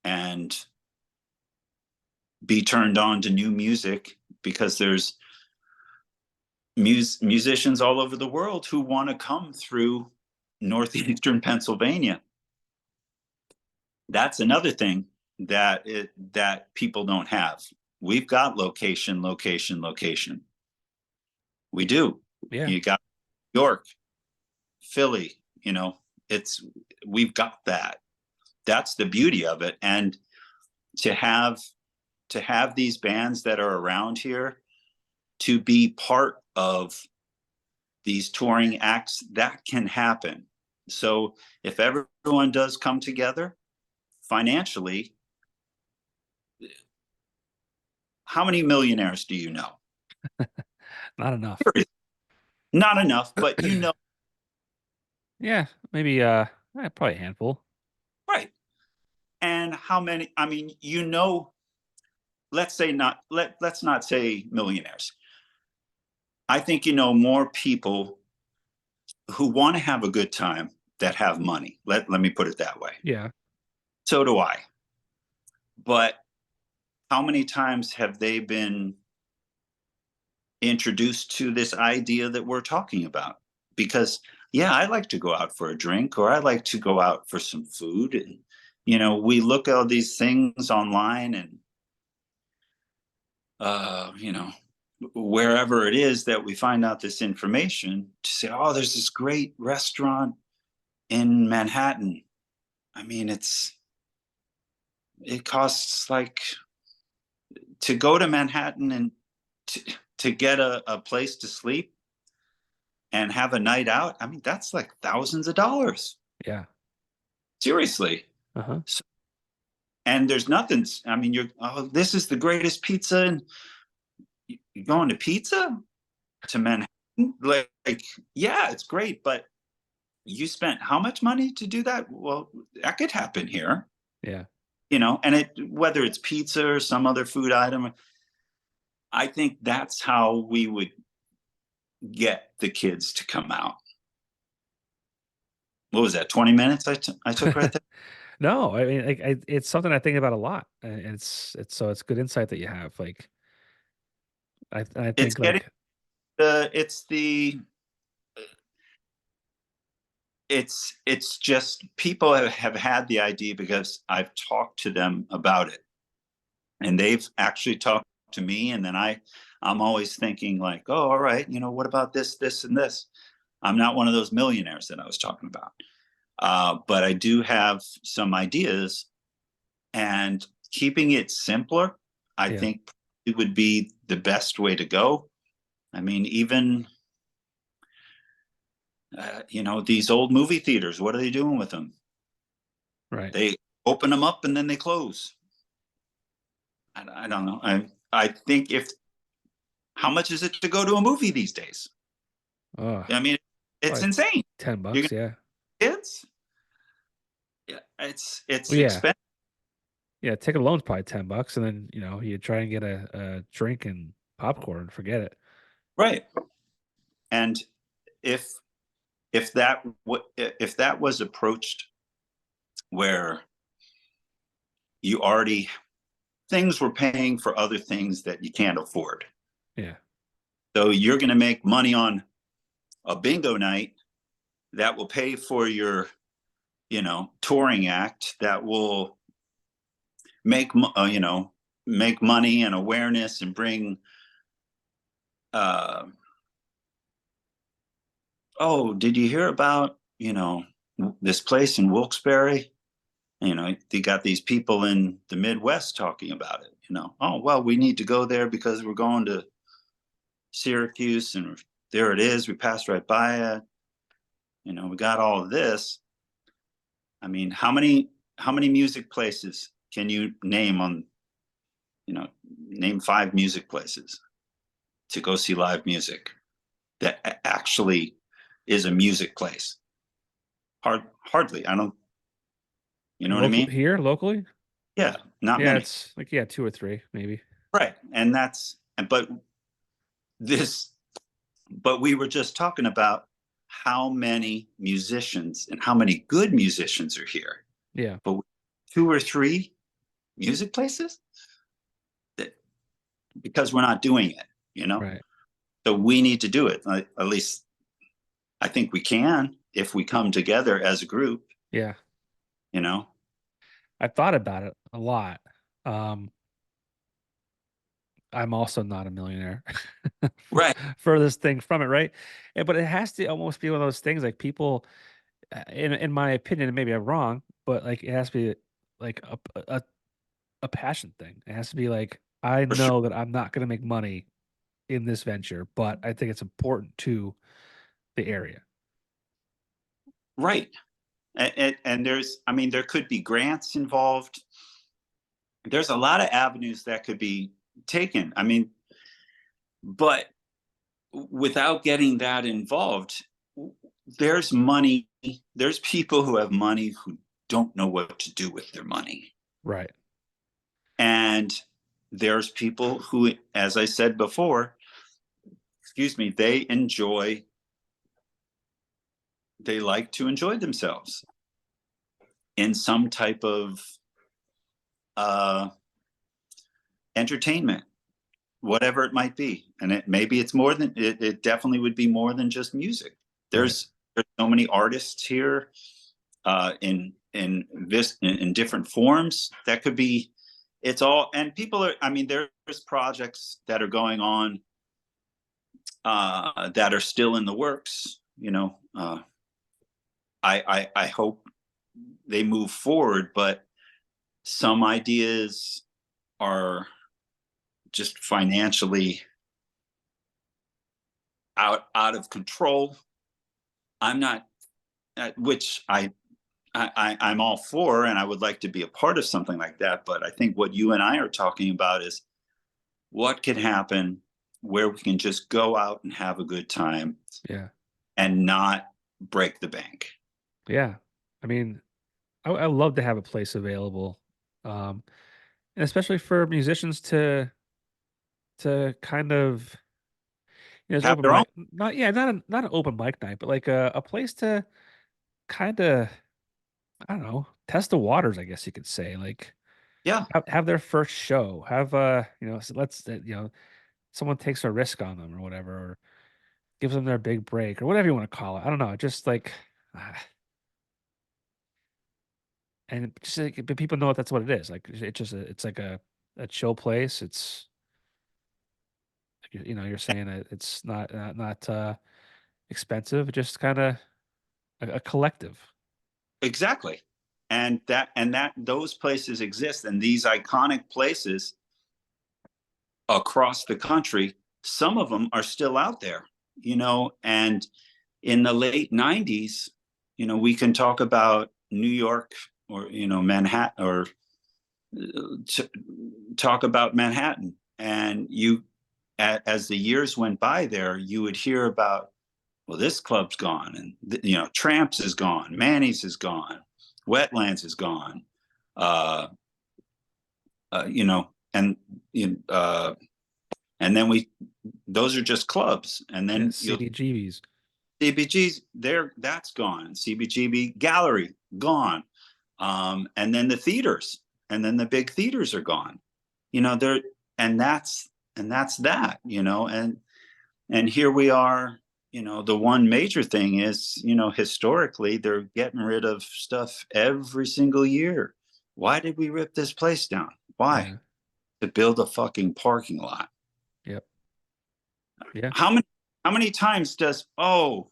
and be turned on to new music, because there's musicians all over the world who want to come through northeastern Pennsylvania. That's another thing that people don't have. We've got location, location, location. We do. Yeah. You got York, Philly, it's we've got that. That's the beauty of it. And to have these bands that are around here to be part of these touring acts, that can happen. So if everyone does come together financially, how many millionaires do you know? Not enough. Not enough, but Yeah, maybe probably a handful. right. And how many, I mean, let's say not, let's not say millionaires. I think more people who want to have a good time that have money. Let me put it that way. Yeah. So do I. But how many times have they been introduced to this idea that we're talking about? Because yeah, I like to go out for a drink, or I like to go out for some food, and we look at all these things online, and wherever it is that we find out this information, to say, oh, there's this great restaurant in Manhattan. I mean, it costs like, to go to Manhattan and to get a place to sleep and have a night out. I mean, that's like thousands of dollars. Yeah. Seriously. Uh-huh. So, and there's nothing. I mean, this is the greatest pizza, and you're going to pizza to Manhattan. Like, yeah, it's great, but you spent how much money to do that? Well, that could happen here. Yeah. And whether it's pizza or some other food item, I think that's how we would get the kids to come out. What was that? 20 minutes I took right there. No, I mean, like, it's something I think about a lot, and it's good insight that you have. Like, I It's think getting like, it's the it's just people have had the idea because I've talked to them about it, and they've actually talked to me, and then I'm always thinking like, oh, all right, what about this and this? I'm not one of those millionaires that I was talking about, but I do have some ideas, and keeping it simpler, I yeah, think it would be the best way to go. I mean, even these old movie theaters, what are they doing with them? right. They open them up and then they close. I don't know. I think, if how much is it to go to a movie these days? Oh, I mean, it's probably insane. You're $10. gonna Yeah. kids. Yeah, it's Well, yeah. expensive, Yeah. Ticket alone's probably $10, and then you try and get a drink and popcorn. Forget it. right? And if if that was approached where you already things were paying for other things that you can't afford, Yeah. so you're going to make money on a bingo night that will pay for your touring act, that will make make money and awareness, and bring uh oh, did you hear about this place in Wilkes-Barre? You got these people in the Midwest talking about it. Oh, well, we need to go there because we're going to Syracuse, and there it is. We passed right by it. We got all of this. I mean, how many music places can you name on, name 5 music places to go see live music that actually is a music place? Hardly. I don't, you know what I Local mean? here, locally? Yeah, not Yeah, many. it's like, yeah, 2 or 3 maybe. Right. But this, but we were just talking about how many musicians and how many good musicians are here. Yeah, But 2 or 3 music places, that, because we're not doing it, you know? right. So we need to do it. At least I think we can if we come together as a group, Yeah. you know? I've thought about it a lot. Um, I'm also not a millionaire. Right. Furthest thing from it, right? But it has to almost be one of those things like people, in my opinion, and maybe I'm wrong, but like it has to be like a passion thing. It has to be like I For sure. know that I'm not going to make money in this venture, but I think it's important to the area. Right. And I mean, there could be grants involved. There's a lot of avenues that could be taken. I mean, but without getting that involved, there's money, there's people who have money who don't know what to do with their money. Right. And there's people who, as I said before, excuse me, they like to enjoy themselves in some type of uh, entertainment, whatever it might be. And maybe it's more than it definitely would be more than just music. Right. There's so many artists here in different forms that could be. It's all, and people are. I mean, there's projects that are going on that are still in the works. I hope they move forward, but some ideas are just financially out of control. I'm not, which I'm all for, and I would like to be a part of something like that. But I think what you and I are talking about is what can happen where we can just go out and have a good time Yeah. and not break the bank. Yeah. I mean, I love to have a place available, um, and especially for musicians to kind of, it's Have open their own. mic, not yeah, not an open mic night, but like a place to kind of, I don't know, test the waters, I guess you could say. Like Yeah, have their first show, have so let's someone takes a risk on them or whatever, or gives them their big break or whatever you want to call it. I don't know, just like. And just like, but people know that's what it is. Like it's just it's like a chill place. It's you're saying that it's not expensive, just kind of a collective. exactly. And that those places exist, and these iconic places across the country, some of them are still out there, and in the late 90s, we can talk about New York, or Manhattan, or t- talk about Manhattan, and as the years went by there, you would hear about, well, this club's gone, and Tramps is gone, Manny's is gone, Wetlands is gone, uh, and and then those are just clubs, and Yeah, then you'll CBGBs. CBG's there, that's gone. CBGB Gallery gone, and then the theaters, and then the big theaters are gone. There, and that's that. And here we are. The one major thing is, historically they're getting rid of stuff every single year. Why did we rip this place down? Why? Yeah. To build a fucking parking lot. Yep. Yeah. How many times does, oh,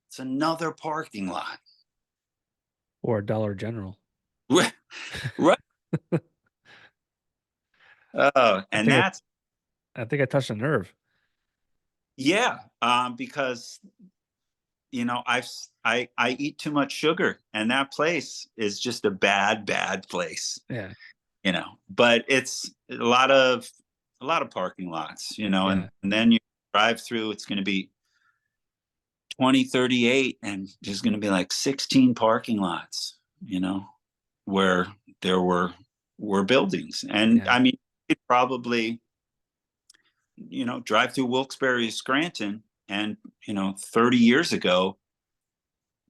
it's another parking lot? Or Dollar General. Right. I And think that's I think I touched a nerve. Yeah, because I eat too much sugar, and that place is just a bad place. Yeah, But it's a lot of parking lots, yeah, and then you drive through. It's going to be 2038, and there's going to be like 16 parking lots, where there were buildings, and yeah. I mean, it probably drive through Wilkes-Barre, Scranton, and 30 years ago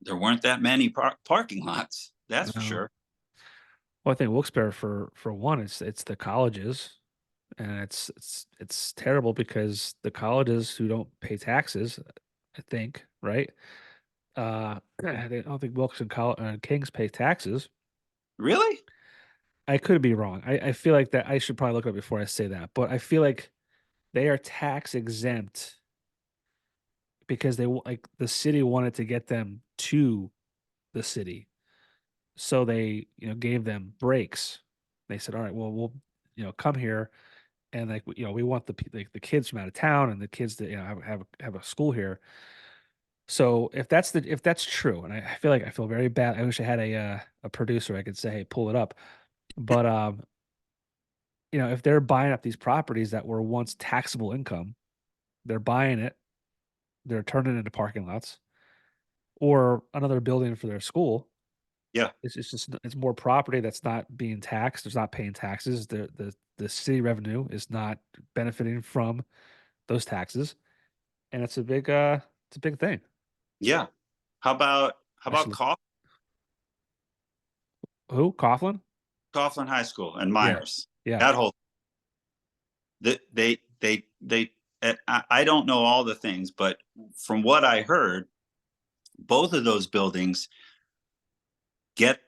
there weren't that many parking lots. That's for No. sure. Well, I think Wilkes-Barre for one, it's the colleges, and it's terrible because the colleges who don't pay taxes, I think, right? I don't think Wilkes and Kings pay taxes. Really? I could be wrong. I feel like that I should probably look it up before I say that, but I feel like they are tax exempt because like the city wanted to get them to the city. So they, gave them breaks. They said, "All right, well, we'll, come here and like, we want like the kids from out of town and the kids that, have a school here." So if that's true, and I feel like I feel very bad. I wish I had a producer I could say, "Hey, pull it up." But if they're buying up these properties that were once taxable income, they're buying it, they're turning it into parking lots or another building for their school. Yeah. It's just it's more property that's not being taxed. It's not paying taxes. The city revenue is not benefiting from those taxes, and it's a big thing. Yeah. How I should about look. Who? Coughlin? Coughlin High School and Yeah, Myers? yeah, That whole they I don't know all the things, but from what I heard, both of those buildings get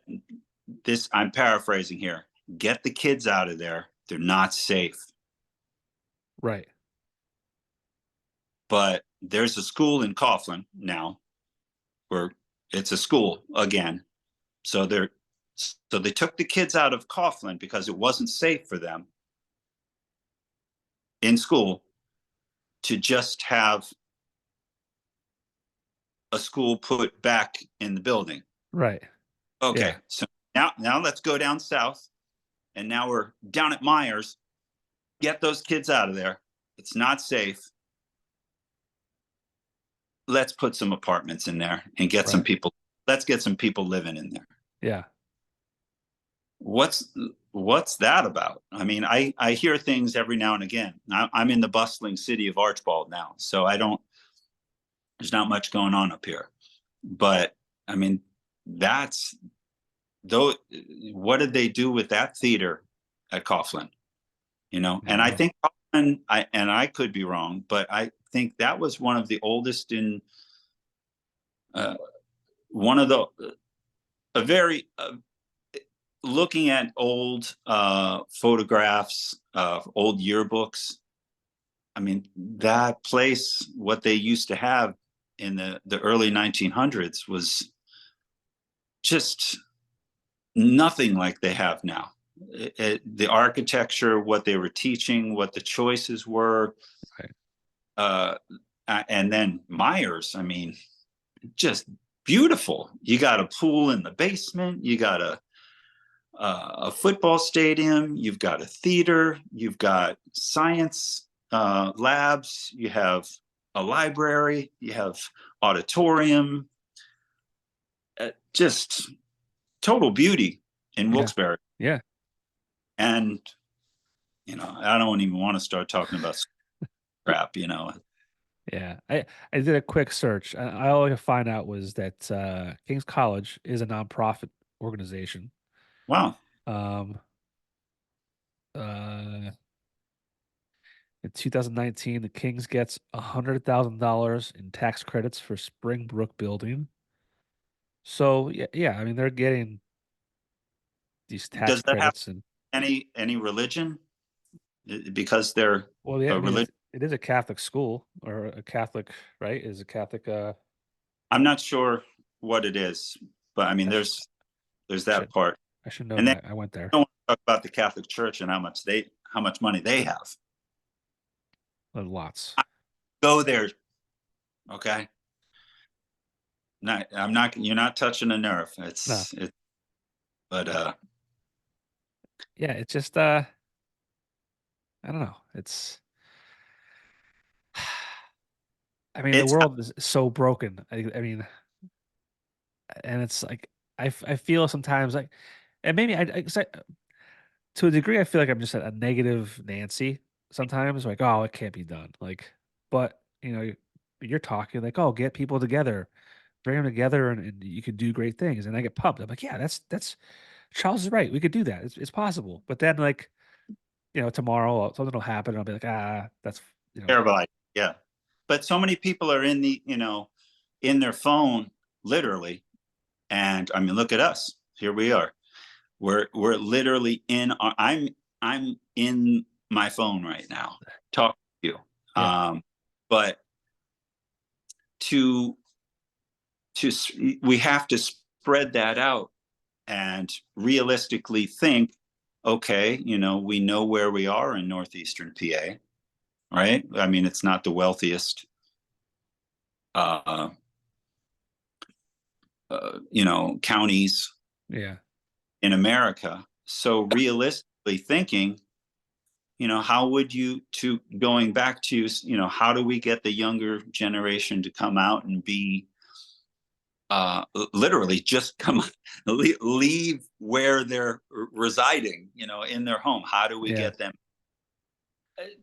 this. I'm paraphrasing here. Get the kids out of there. They're not safe. right, But there's a school in Coughlin now where it's a school again. So they took the kids out of Coughlin because it wasn't safe for them in school to just have a school put back in the building. right. Okay, Yeah, so now let's go down south, and now we're down at Myers. Get those kids out of there. It's not safe. Let's put some apartments in there and get some right. people. Let's get some people living in there. Yeah, What's what's that about? I mean, I hear things every now and again. I'm in the bustling city of Archbald now, so I don't. There's not much going on up here, but I mean, that's though. What did they do with that theater at Coughlin? And I no, think Coughlin, I could be wrong, but I think that was one of the oldest in uh, one of the a very looking at old photographs, old yearbooks. I mean, that place, what they used to have in the early 1900s was just nothing like they have now. The architecture, what they were teaching, what the choices were, right. uh, and then Myers. I mean, just beautiful. You got a pool in the basement. You got a football stadium. You've got a theater. You've got science labs. You have a library. You have auditorium. Just total beauty in Yeah, Wilkes-Barre. yeah, And I don't even want to start talking about crap. yeah. I did a quick search. All I could find out was that King's College is a nonprofit organization. Wow. Um, uh, in 2019, the Kings gets $100,000 in tax credits for Springbrook building. So yeah, yeah. I mean, they're getting these tax Does that have credits, and any religion? Because they're well, yeah. I a mean, religion. it is a Catholic school or a Catholic, right? Is a Catholic. I'm not sure what it is, but I mean, I, sh there's I that should part. I should know And then that. I went there. I don't want to talk about the Catholic Church and how much money they have. Lots. go there. Okay. Not, I'm not, you're not touching a nerve. No. But, Yeah, it's just I don't know. It's I mean, the it's world is so broken. I mean, and it's like I feel sometimes like, and maybe 'cause to a degree I feel like I'm just a negative Nancy sometimes. Like, oh, it can't be done. Like, but you're talking like, oh, get people together, bring them together, and you can do great things. And I get pumped. I'm like, yeah, that's Charles is right. We could do that. It's possible. But then like tomorrow something will happen, and I'll be like, that's terrible idea. Yeah. But so many people are in in their phone, literally. And I mean, look at us. Here we are. We're literally I'm in my phone right now, talking to you. yeah, But to to we have to spread that out and realistically think, okay, we know where we are in northeastern PA, right? I mean, it's not the wealthiest uh, counties yeah, in America. So realistically thinking, how would you to going back to, how do we get the younger generation to come out and be literally just come leave where they're residing, in their home? How do we yeah. get them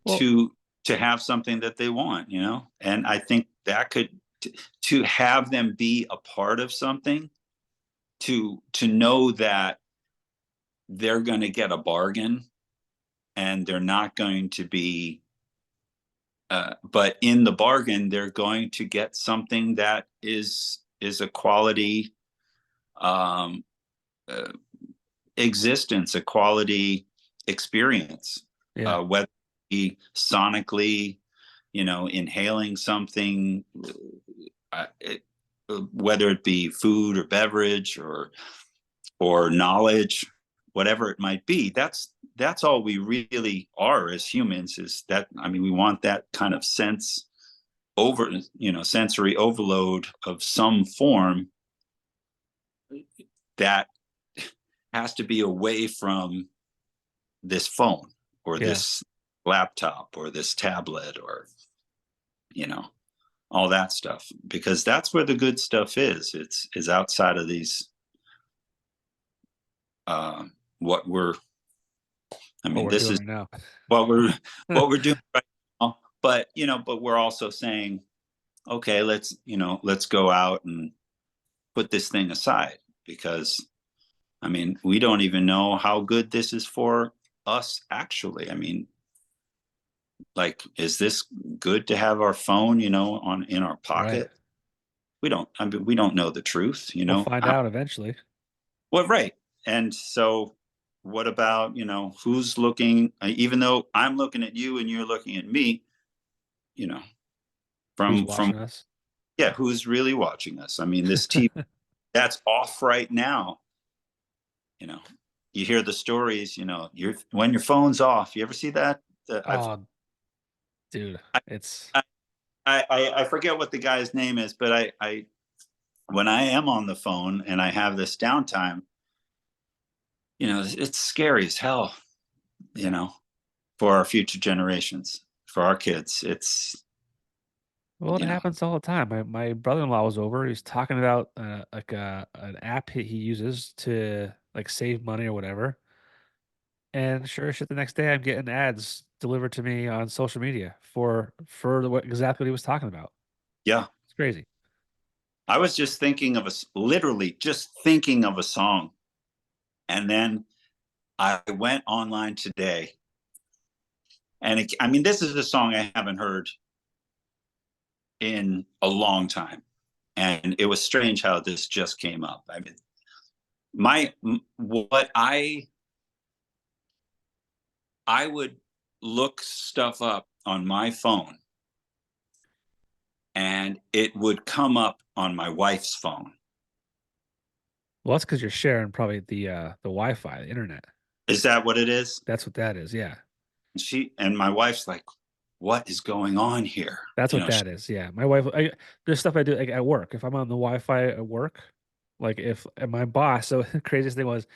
Well, to have something that they want, and I think that could to have them be a part of something, to know that they're going to get a bargain and they're not going to be but in the bargain they're going to get something that is a quality um, uh, existence, a quality experience, yeah, whether it be sonically, inhaling something, it, whether it be food or beverage or knowledge, whatever it might be. That's all we really are as humans. Is that, I mean, we want that kind of sensory overload of some form that has to be away from this phone or yeah. this laptop or this tablet or you know all that stuff, because that's where the good stuff is outside of these uh what we're I What mean, we're this doing is right now. what we're doing right now. But but we're also saying, okay, let's go out and put this thing aside, because I mean, we don't even know how good this is for us actually. I mean, like, is this good to have our phone, on in our Right. pocket? I mean, we don't know the truth, We'll find out eventually. well, right. And so what about, who's looking, even though I'm looking at you and you're looking at me, you know, Who's from watching us? yeah, who's really watching us? I mean, this TV that's off right now, you know, you hear the stories, you're when your phone's off. You ever see that? Oh, dude, I, it's I forget what the guy's name is, but I when I am on the phone and I have this downtime, it's scary as hell, you yeah. know, for our future generations, for our kids. It's, Well, it happens all the time. My brother-in-law was over. He was talking about like an app he uses to like save money or whatever. And sure as shit, the next day I'm getting ads delivered to me on social media for exactly what he was talking about. yeah. It's crazy. I was just thinking of literally just thinking of a song. And then I went online today and I mean, this is a song I haven't heard in a long time. And it was strange how this just came up. I mean, my, what I would look stuff up on my phone and it would come up on my wife's phone. Well, that's because you're sharing probably the Wi-Fi, the internet. Is that what it is? That's what that is. Yeah. My wife's like, what is going on here? That's You what know, that is. Yeah. My wife, there's stuff I do like at work. If I'm on the Wi-Fi at work, like if and my boss, so the craziest thing was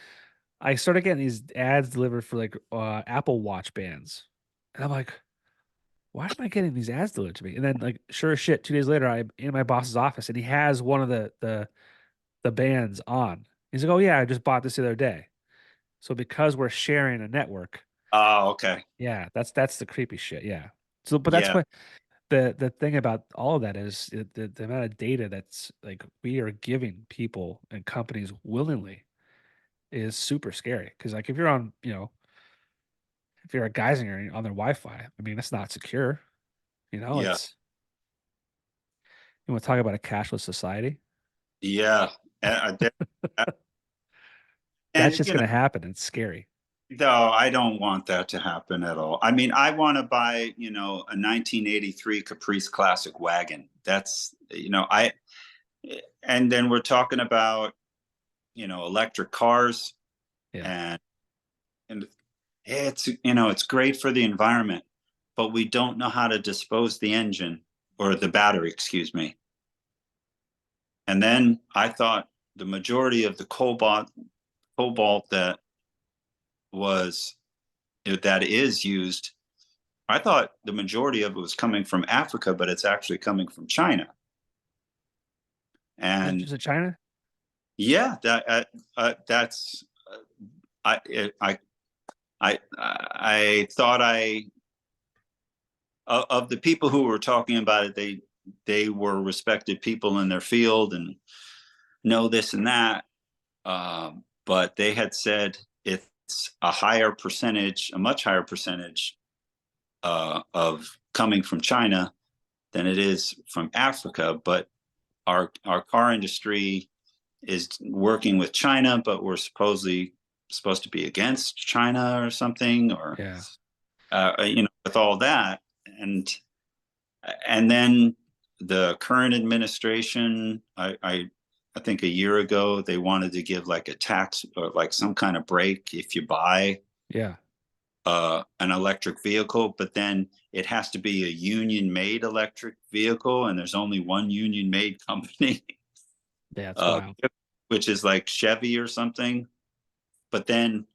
I started getting these ads delivered for like Apple Watch bands. And I'm like, why am I getting these ads delivered to me? And then like sure as shit, 2 days later, I'm in my boss's office and he has one of the bands on. He's like, oh yeah, I just bought this the other day. So because we're sharing a network, oh, okay. yeah, that's the creepy shit. Yeah. So, but that's Yeah, what the thing about all of that is the amount of data that's like we are giving people and companies willingly is super scary. Because like if you're on, if you're a Geisinger on their Wi-Fi, I mean that's not secure. yeah, It's you want to talk about a cashless society? yeah. And, That's and just gonna happen. It's scary. no, I don't want that to happen at all. I mean, I want to buy, a 1983 Caprice Classic wagon. That's, and then we're talking about, electric cars, Yeah. and it's great for the environment, but we don't know how to dispose the engine or the battery, excuse me. And then I thought the majority of the cobalt was that is used, I thought the majority of it was coming from Africa, but it's actually coming from China. And Is it China? yeah, that's I I thought of the people who were talking about it, they were respected people in their field and know this and that. But they had said it's a much higher percentage of coming from China than it is from Africa. But our car industry is working with China, but we're supposedly supposed to be against China or something, or Yeah. with all that, and then the current administration, I think a year ago they wanted to give like a tax or like some kind of break if you buy Yeah. an electric vehicle, but then it has to be a union made electric vehicle, and there's only one union made company, Yeah. It's uh, wild. which is like Chevy or something. But then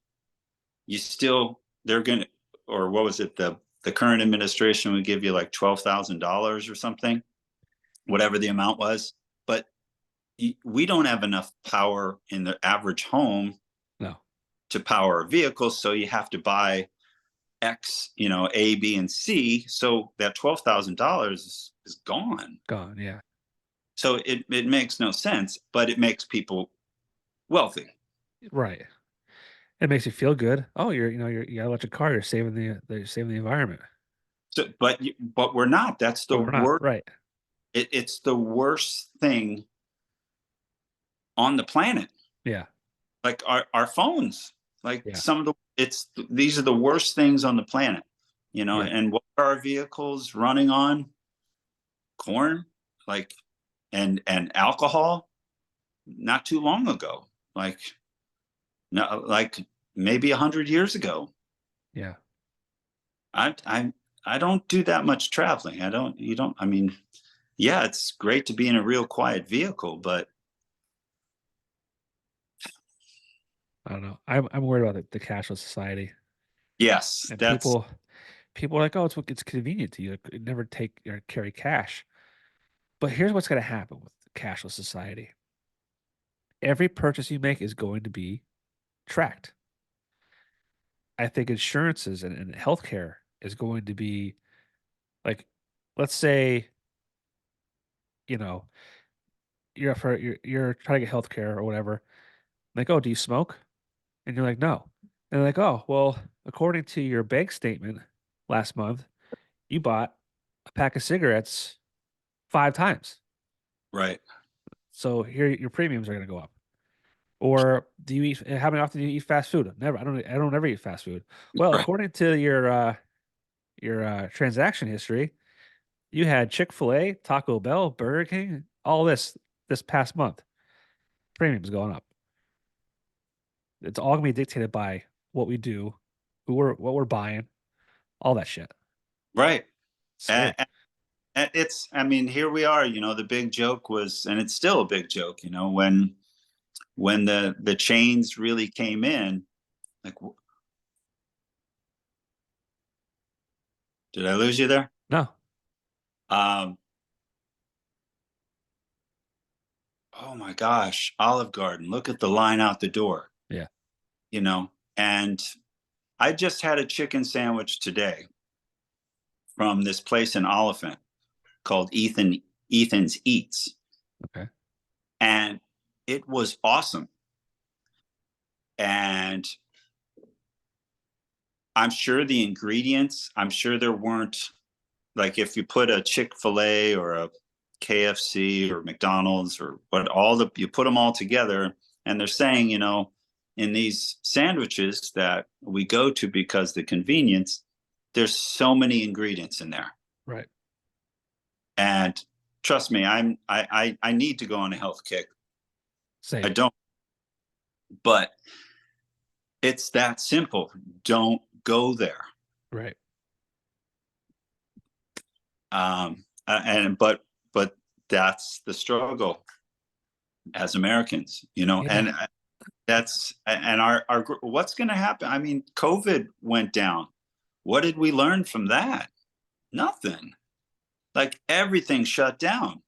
they're gonna, or what was it? The current administration would give you like $12,000 or something, whatever the amount was. But we don't have enough power in the average home No. to power a vehicle, so you have to buy X, A, B, and C. So that $12,000 is gone. Gone. Yeah. So it makes no sense, but it makes people wealthy. Right. It makes you feel good. Oh, you got an electric car. You're saving the environment. So, but we're not. That's the But we're not. worst. Right. It's the worst thing on the planet. Yeah. Like our phones. Like Yeah. these are the worst things on the planet. Yeah. And what are our vehicles running on? Corn, like, and alcohol. Not too long ago, like, no, like maybe 100 years ago. Yeah. I don't do that much traveling. I don't. You don't. I mean, yeah, it's great to be in a real quiet vehicle, but I don't know. I'm worried about the cashless society yes, and that's people are like, oh, it's convenient to you. Never take or carry cash. But here's what's going to happen with the cashless society. Every purchase you make is going to be tracked. I think insurances and healthcare is going to be like, let's say, you know, you're trying to get healthcare or whatever. Like, oh, do you smoke? And you're like, no. And they're like, oh, well, according to your bank statement last month, you bought a pack of cigarettes 5 times. right. So here your premiums are going to go up. Or do you eat? How many often do you eat fast food? Never. I don't ever eat fast food. Well, Right. according to your transaction history, you had Chick-fil-A, Taco Bell, Burger King, all this past month. Premiums going up. It's all gonna be dictated by what we do, what we're buying, all that shit. Right. Scary. And it's, I mean, here we are, the big joke was, and it's still a big joke, when the chains really came in, like, did I lose you there? No. Um, oh my gosh, Olive Garden, look at the line out the door, Yeah. you know, and I just had a chicken sandwich today from this place in Oliphant called Ethan's Eats, Okay. and it was awesome. And I'm sure the ingredients, I'm sure there weren't, like, if you put a Chick-fil-A or a KFC or McDonald's or what, you put them all together, and they're saying, in these sandwiches that we go to because the convenience, there's so many ingredients in there. Right. And trust me, I need to go on a health kick. I Same. don't, but it's that simple. Don't go there. Right. But that's the struggle as Americans, Yeah. and and our what's going to happen? I mean, COVID went down. What did we learn from that? Nothing. Like, everything shut down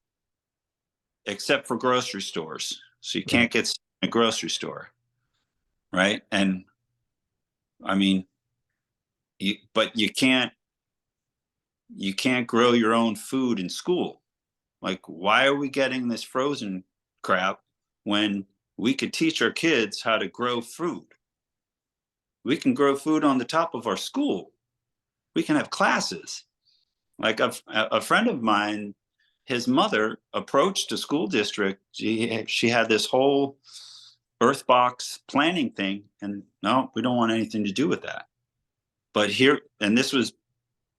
except for grocery stores. So you Right. can't get in a grocery store, right? And I mean, but you can't grow your own food in school. Like, why are we getting this frozen crap when we could teach our kids how to grow food? We can grow food on the top of our school. We can have classes. Like, a friend of mine, his mother approached a school district. She had this whole earth box planning thing, and no, we don't want anything to do with that. But here, and this was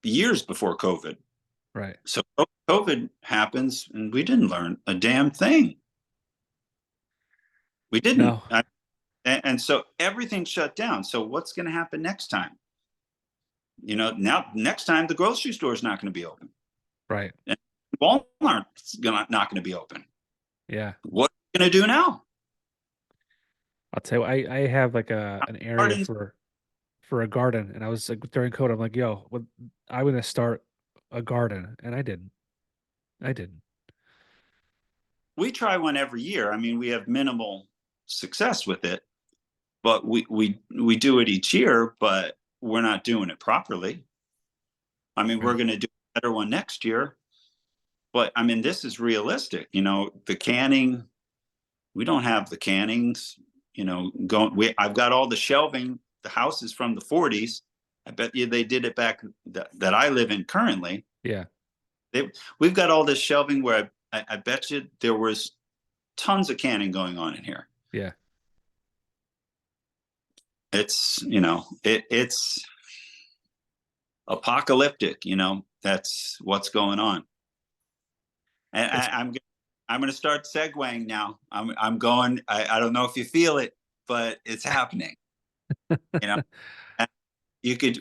years before COVID. Right. So COVID happens, and we didn't learn a damn thing. We didn't. No. And so everything shut down. So what's going to happen next time? Now, next time the grocery store is not going to be open. Right. And Walmart's not going to be open. Yeah. What are we going to do now? I'll tell you, I have like an area Gardens, for a garden, and I was like during COVID, I'm like, yo, I'm gonna start a garden, and I didn't. I didn't. we try one every year. I mean, we have minimal success with it, but we do it each year, but we're not doing it properly. I mean, we're Right. going to do a better one next year, but I mean, this is realistic. The canning, we don't have the cannings, going. I've got all the shelving. The house is from the 40s. I bet you they did it back that I live in currently. Yeah. We've got all this shelving where I bet you there was tons of canning going on in here. Yeah. It's apocalyptic. That's what's going on. And It's I'm going to start segueing now. I'm going. I don't know if you feel it, but it's happening. You know, you could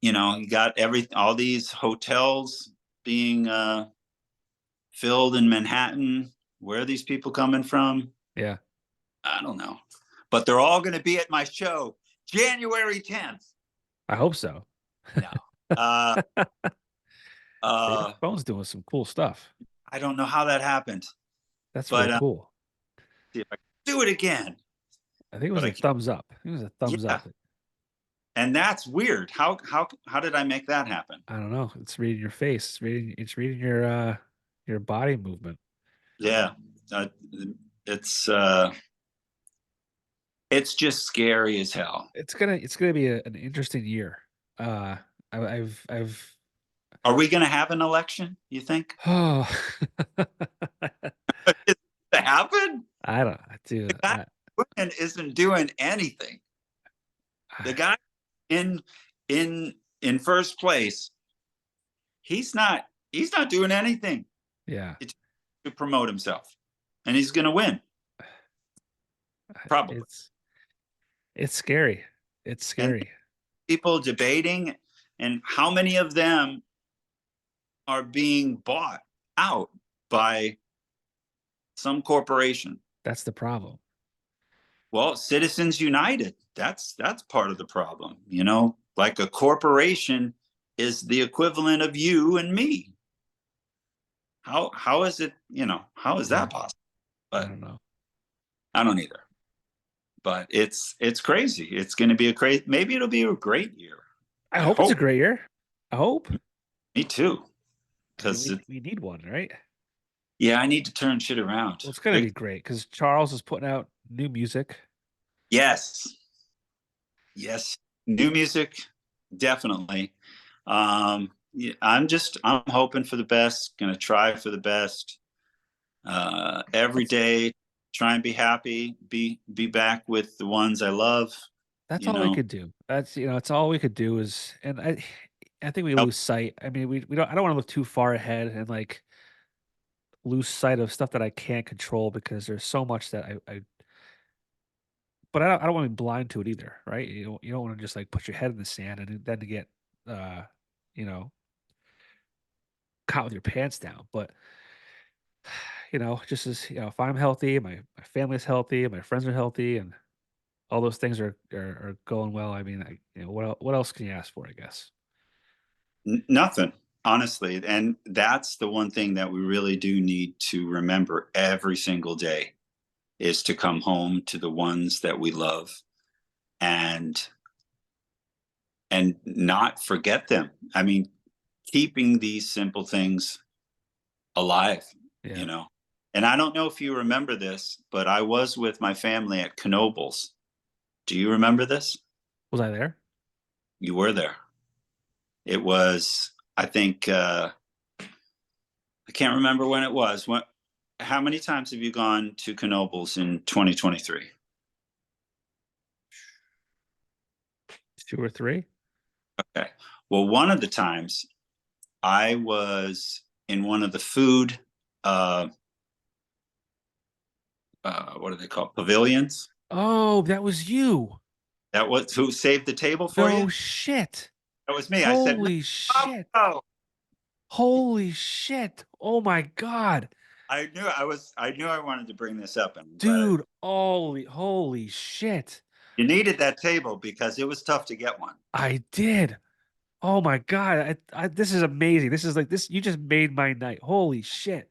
you got all these hotels being filled in Manhattan. Where are these people coming from? yeah. I don't know, but they're all going to be at my show January 10th. I hope so. No, uh, Your uh, phone's doing some cool stuff. I don't know how that happened, That's really but cool. see if I can do it again. I think it was But I a can't. thumbs up. It was a thumbs Yeah, up. and that's weird. How did I make that happen? I don't know. It's reading your face. It's reading your body movement. Yeah, uh, it's uh, it's just scary as hell. It's gonna be an interesting year. Uh, I've Are we going to have an election? You think oh it's going to happen? I don't The dude. guy isn't doing anything. The guy in in in first place, he's not doing anything Yeah, to promote himself, and he's going to win probably. it's scary. It's And scary. people debating, and how many of them are being bought out by some corporation. That's the problem. Well, Citizens United, that's part of the problem, you know, like a corporation is the equivalent of you and me. How is it, you know, how is Yeah, that possible? I But don't know. I don't either. But it's crazy. It's going to be a crazy, maybe it'll be a great year. I I hope it's a hope. great year. I hope. Me too. I mean, Because we need one, right? yeah, I need to turn shit around. Well, it's gonna Big be great because Charles is putting out new music. yes. Yes. New music, definitely. Yeah, I'm hoping for the best, gonna try for the best. Every That's day, try and be happy, be back with the ones I love, that's you all we know. could do. That's all we could do is, and I think we Help. lose sight. I mean, we don't. I don't want to look too far ahead and like lose sight of stuff that I can't control because there's so much that I but I don't want to be blind to it either, right? You don't want to just like put your head in the sand and then to get uh you know caught with your pants down. But just as if I'm healthy, my family's healthy, my friends are healthy, and all those things are going well. I mean, what else can you ask for? I guess. Nothing, honestly. And that's the one thing that we really do need to remember every single day is to come home to the ones that we love and not forget them. I mean, keeping these simple things alive, you Yeah. know. And I don't know if you remember this, but I was with my family at Knoebels. Do you remember this? Was I there? You were there. It was, I think, I can't remember when it was. How many times have you gone to Knoebels in 2023? Two or three? Okay. Well, one of the times I was in one of the food, uh, what are they called? Pavilions. Oh, that was you. That was who saved the table for you? No shit. That was me. I said, Holy shit. no. Holy shit. Oh my God. I knew I wanted to bring this up, and I'm glad Dude, holy shit. you needed that table because it was tough to get one. I did. Oh my God. This is amazing. This is like this. You just made my night. Holy shit.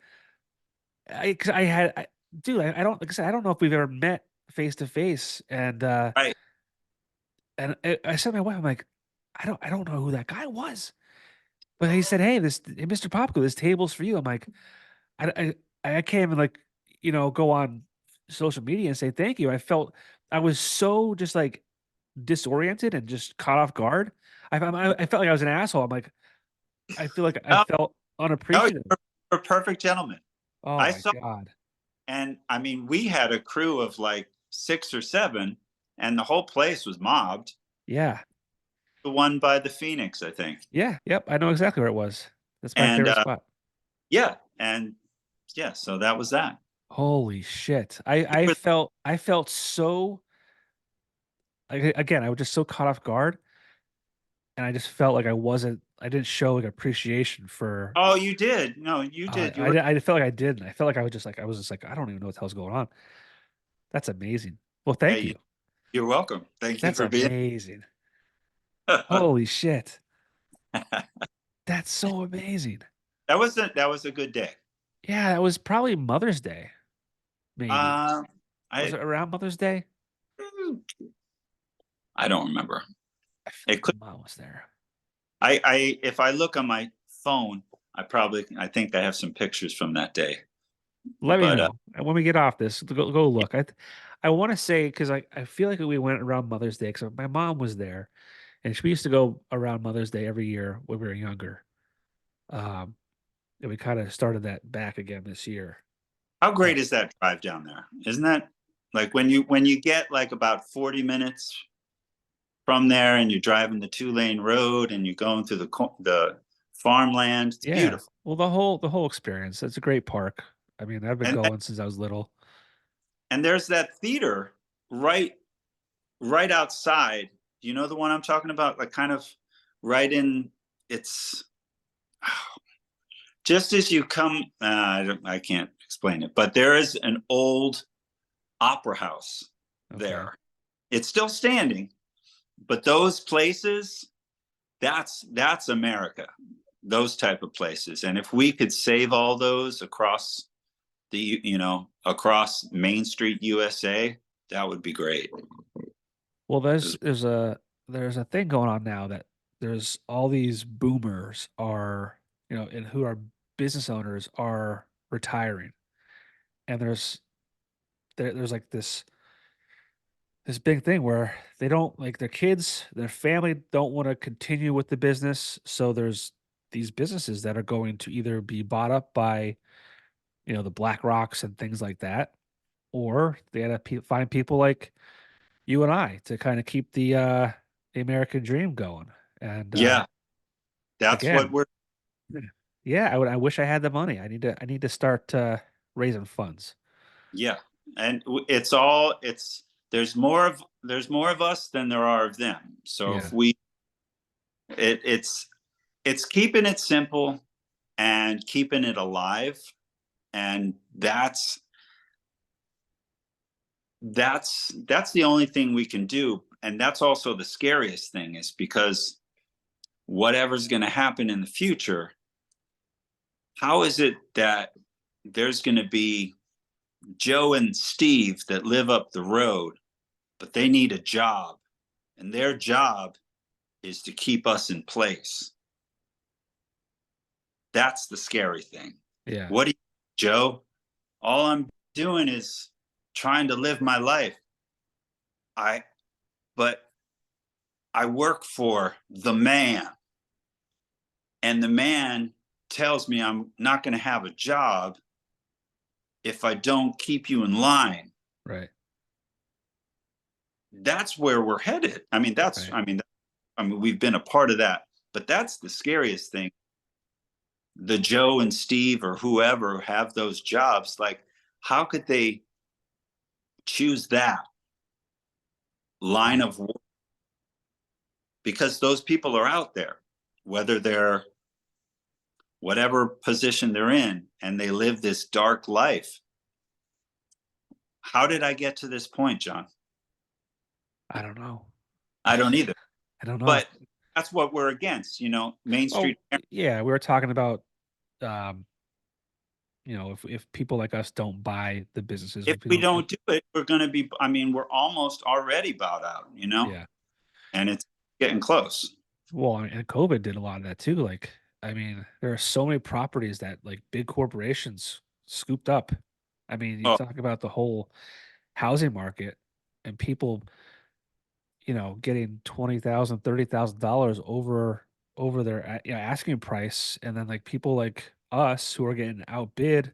Cause dude, I don't, like I said, I don't know if we've ever met face to face. Right. And I said to my wife, I'm like, I don't know who that guy was. But he said, hey, hey, Mr. Popko, this table's for you. I'm like, I, I can't even like, go on social media and say thank you. I was so just like disoriented and just caught off guard. I felt like I was an asshole. I'm like, I feel like I No, felt no, unappreciative. you're a perfect gentleman. Oh I my saw, God. and I mean, we had a crew of like 6 or 7, and the whole place was mobbed. Yeah. The one by the Phoenix, I think. Yeah. Yep. I know exactly where it was. That's my And favorite spot. yeah, and yeah, so that was that. Holy shit. I felt so again, I was just so caught off guard and I just felt like I didn't show like appreciation for Oh, you did. No, you did. You were. I felt like I didn't. I felt like I was just like, I don't even know what the hell's going on. That's amazing. Well, thank Hey, you. you're welcome. Thank you That's for being. amazing. Holy shit. That's so amazing. That was a good day. Yeah, that was probably Mother's Day, maybe. Uh, Was I it around Mother's Day? I don't remember. I feel It like could. my mom was there. I if I look on my phone, I think I have some pictures from that day. Let me But know. And when we get off this, go look. I want to say because I feel like we went around Mother's Day because my mom was there, and she used to go around Mother's Day every year when we were younger. Um, and we kind of started that back again this year. how Uh, great is that drive down there? Isn't that like when you get like about 40 minutes from there and you're driving the 2-lane road and you're going through the farmland, it's yeah. beautiful. Well, the whole experience. It's a great park. I mean, I've been And going since I was little. there's that theater right outside. Do you know the one I'm talking about? Like kind of right in it's just as you come, I can't explain it, but there is an old opera house Okay. there. It's still standing, but those places, that's America. Those type of places, and if we could save all those across across Main Street, USA, that would be great. Well, there's a thing going on now that there's all these boomers are, and who are business owners are retiring. And there's like this big thing where they don't like their kids, their family don't want to continue with the business. So there's these businesses that are going to either be bought up by, the Black Rocks and things like that, or they had to find people like you and I to kind of keep the American dream going. And Yeah, that's what again, we're. yeah, I wish I had the money. I need to start raising funds. Yeah, and it's all it's there's more of us than there are of them. So Yeah, if we it, it's keeping it simple and keeping it alive, and that's the only thing we can do, and that's also the scariest thing, is because whatever's going to happen in the future, how is it that there's going to be Joe and Steve that live up the road, but they need a job, and their job is to keep us in place? That's the scary thing. yeah, What do you, Joe? All I'm doing is trying to live my life. I but I work for the man, and the man tells me I'm not going to have a job if I don't keep you in line. right, That's where we're headed. I mean, right. we've been a part of that, but that's the scariest thing. The Joe and Steve or whoever have those jobs, like, how could they choose that line of work? Because those people are out there, whether they're whatever position they're in, and they live this dark life. How did I get to this point, John? I don't know. I don't either. I don't know. But that's what we're against, Main Oh, Street. yeah, we were talking about um, if people like us don't buy the businesses, If if we we don't, don't do it, we're going to be, I mean, we're almost already bowed out, yeah. and it's getting close. Well, and COVID did a lot of that too. Like, I mean, there are so many properties that like big corporations scooped up. I mean, you Oh, talk about the whole housing market and people, getting $20,000, $30,000 over their asking price, and then like people like us who are getting outbid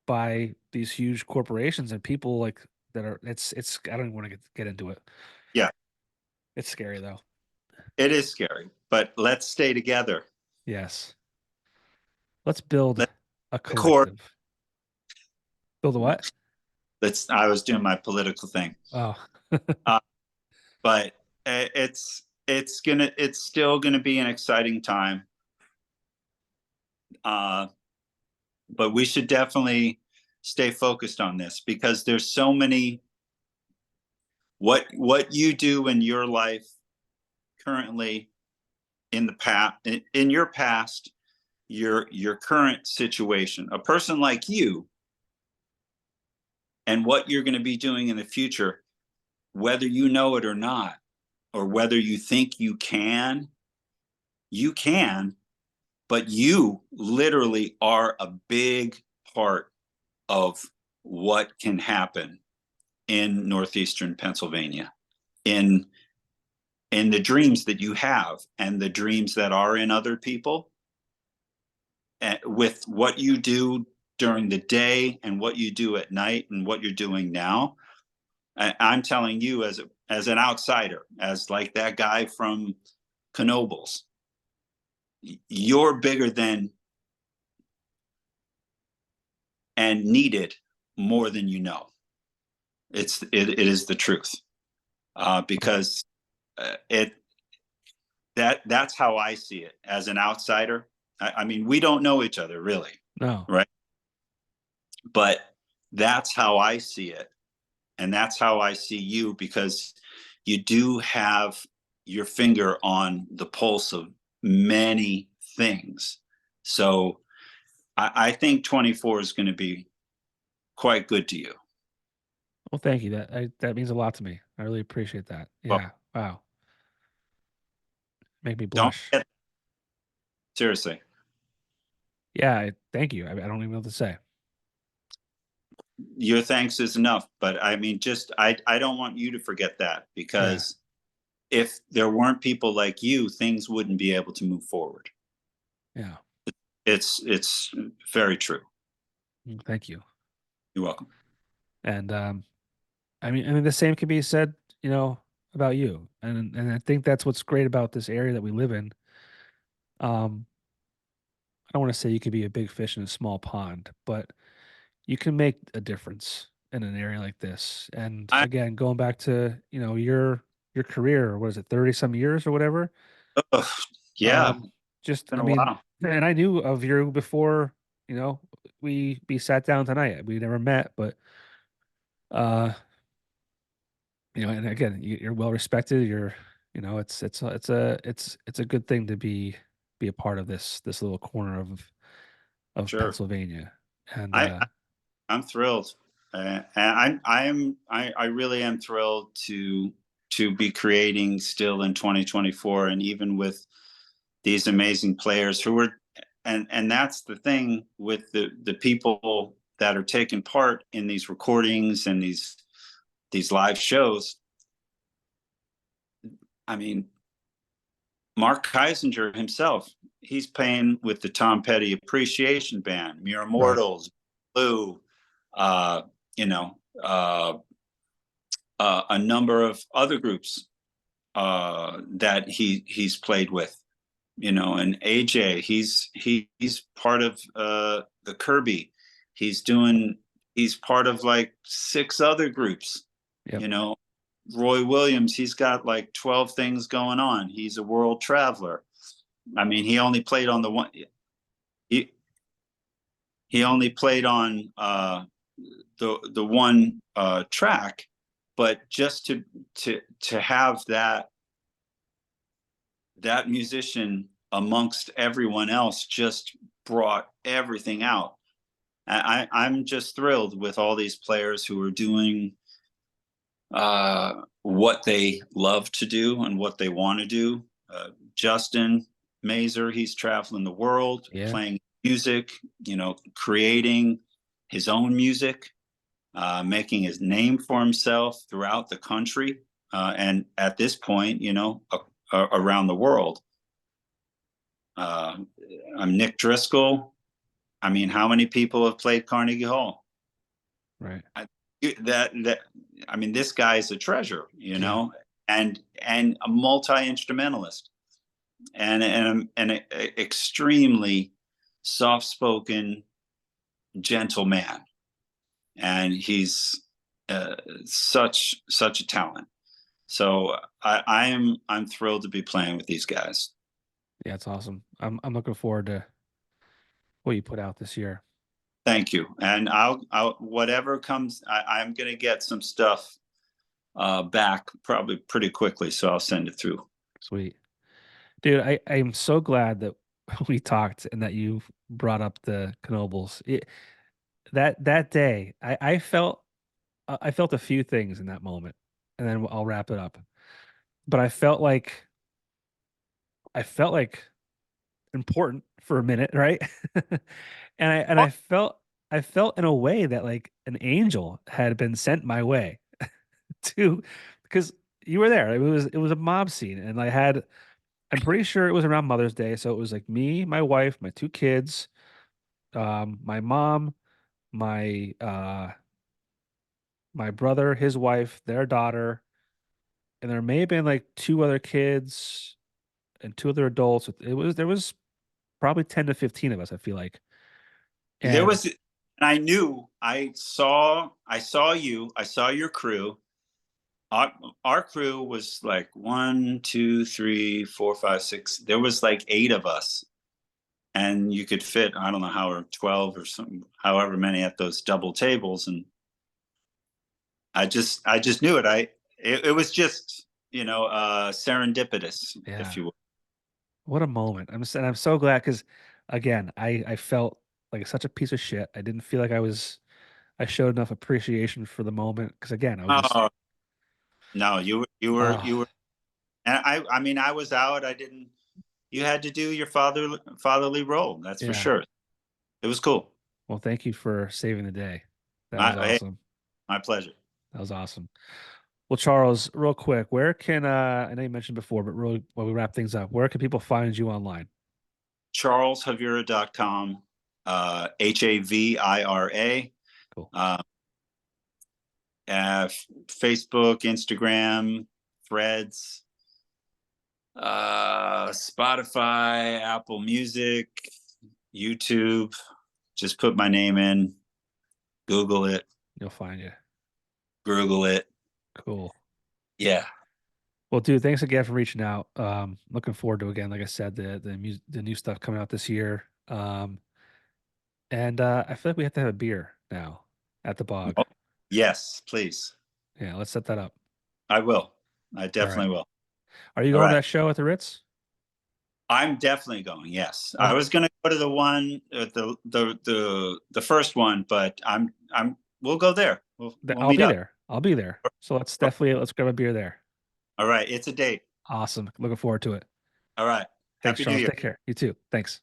by these huge corporations and people like that are it's I don't even want to get into it. yeah, It's scary though. it is scary, but let's stay together. Yes. Let's build Let a the core, collective. Build a what? I was doing my political thing. Oh, Uh, but it's still gonna be an exciting time. Uh, but we should definitely stay focused on this, because there's so many. What you do in your life currently, in the past, in your past, your current situation, a person like you, and what you're going to be doing in the future, whether you know it or not, or whether you think you can, but you literally are a big part of what can happen in northeastern Pennsylvania, in in the dreams that you have and the dreams that are in other people, with what you do during the day and what you do at night and what you're doing now. I'm telling you, as an outsider, as like that guy from Knobles, you're bigger than and needed more than you know. It is the truth, because it that's how I see it as an outsider. I mean, we don't know each other really, No. right? But that's how I see it. And that's how I see you, because you do have your finger on the pulse of many things. So I think 24 is going to be quite good to you. Well, thank you. That means a lot to me. I really appreciate that. Well, Yeah. Wow. Make me don't blush. get seriously. Yeah. Thank you. I don't even know what to say. Your thanks is enough, but I mean, just I don't want you to forget that, Yeah. because if there weren't people like you, things wouldn't be able to move forward. Yeah. It's very true. Thank you. You're welcome. And I mean, the same can be said, about you. And I think that's what's great about this area that we live in. Um, I don't want to say you could be a big fish in a small pond, but you can make a difference in an area like this. And I again, going back to, your career, what is it, 30 some years or whatever? ugh, yeah, Um, just been I a mean, while. and I knew of you before, you know, we sat down tonight. We never met, but uh, and again, you're well respected. It's a good thing to be a part of this little corner of Sure. Pennsylvania. And I I'm thrilled. And I really am thrilled to be creating still in 2024, and even with these amazing players who are, and that's the thing with the people that are taking part in these recordings and these live shows. I mean, Mark Heisinger himself, he's playing with the Tom Petty Appreciation Band, Mere right. Mortals, Blue, uh, you know, a number of other groups that he's played with, and AJ, he's part of the Kirby. He's doing he's part of like six other groups, Yep. you know. Roy Williams, he's got like 12 things going on. He's a world traveler. I mean, he only played on the one. He only played on the one track, but just to have that musician amongst everyone else just brought everything out. I'm just thrilled with all these players who are doing what they love to do and what they want to do. Justin Mazer, he's traveling the world, Yeah. playing music, creating his own music, making his name for himself throughout the country, and at this point, around the world. Uh, I'm Nick Driscoll. I mean, how many people have played Carnegie Hall? Right. I, that I mean, this guy is a treasure, Yeah. and a multi instrumentalist, and an extremely soft spoken, gentle man, and he's such a talent. So I'm thrilled to be playing with these guys. Yeah, it's awesome. I'm looking forward to what you put out this year. Thank you, and I'll whatever comes, I'm gonna get some stuff back probably pretty quickly, so I'll send it through. Sweet. Dude, I'm so glad that we talked and that you brought up the Knobles. That day, I felt a few things in that moment, and then I'll wrap it up. But I felt like important for a minute, right? And I felt in a way that like an angel had been sent my way to because you were there. It was a mob scene, and I'm pretty sure it was around Mother's Day, so it was like me, my wife, my two kids, my mom, my brother, his wife, their daughter, and there may have been like two other kids and two other adults. There was probably 10 to 15 of us, I feel like. There And was, and I knew I saw you, I saw your crew. Our crew was like one, two, three, four, five, six. There was like eight of us, and you could fit, I don't know how, or 12 or something, however many at those double tables. And I just knew it. It was just, serendipitous, if Yeah. you will. What a moment. And I'm so glad because again, I felt like such a piece of shit. I didn't feel like I showed enough appreciation for the moment because again, I was just Oh no, you ah were, and I mean, I was out. I didn't. You had to do your fatherly role. That's for yeah. sure. It was cool. Well, thank you for saving the day. That was Hey, awesome. my pleasure. That was awesome. Well, Charles, real quick, where can I know you mentioned before, but really while we wrap things up, where can people find you online? CharlesHavira.com, Havira, Cool. uh, Facebook, Instagram, Threads, Spotify, Apple Music, YouTube. Just put my name in, Google it, You'll find you. Google it. Cool. Yeah. Well, dude, thanks again for reaching out. Looking forward to again, like I said, the new stuff coming out this year. And I feel like we have to have a beer now at the bog. Oh, yes, please. Yeah, let's set that up. I will. I All right. definitely will. Are you All going to right. that show at the Ritz? I'm definitely going. Yes, I Oh, was going to go to the one, the first one, but we'll go there. We'll I'll meet be up. there. I'll be there. So let's grab a beer there. All right. It's a date. Awesome. Looking forward to it. All right. Thanks, Happy New Charles. Year. Take care. You too. Thanks.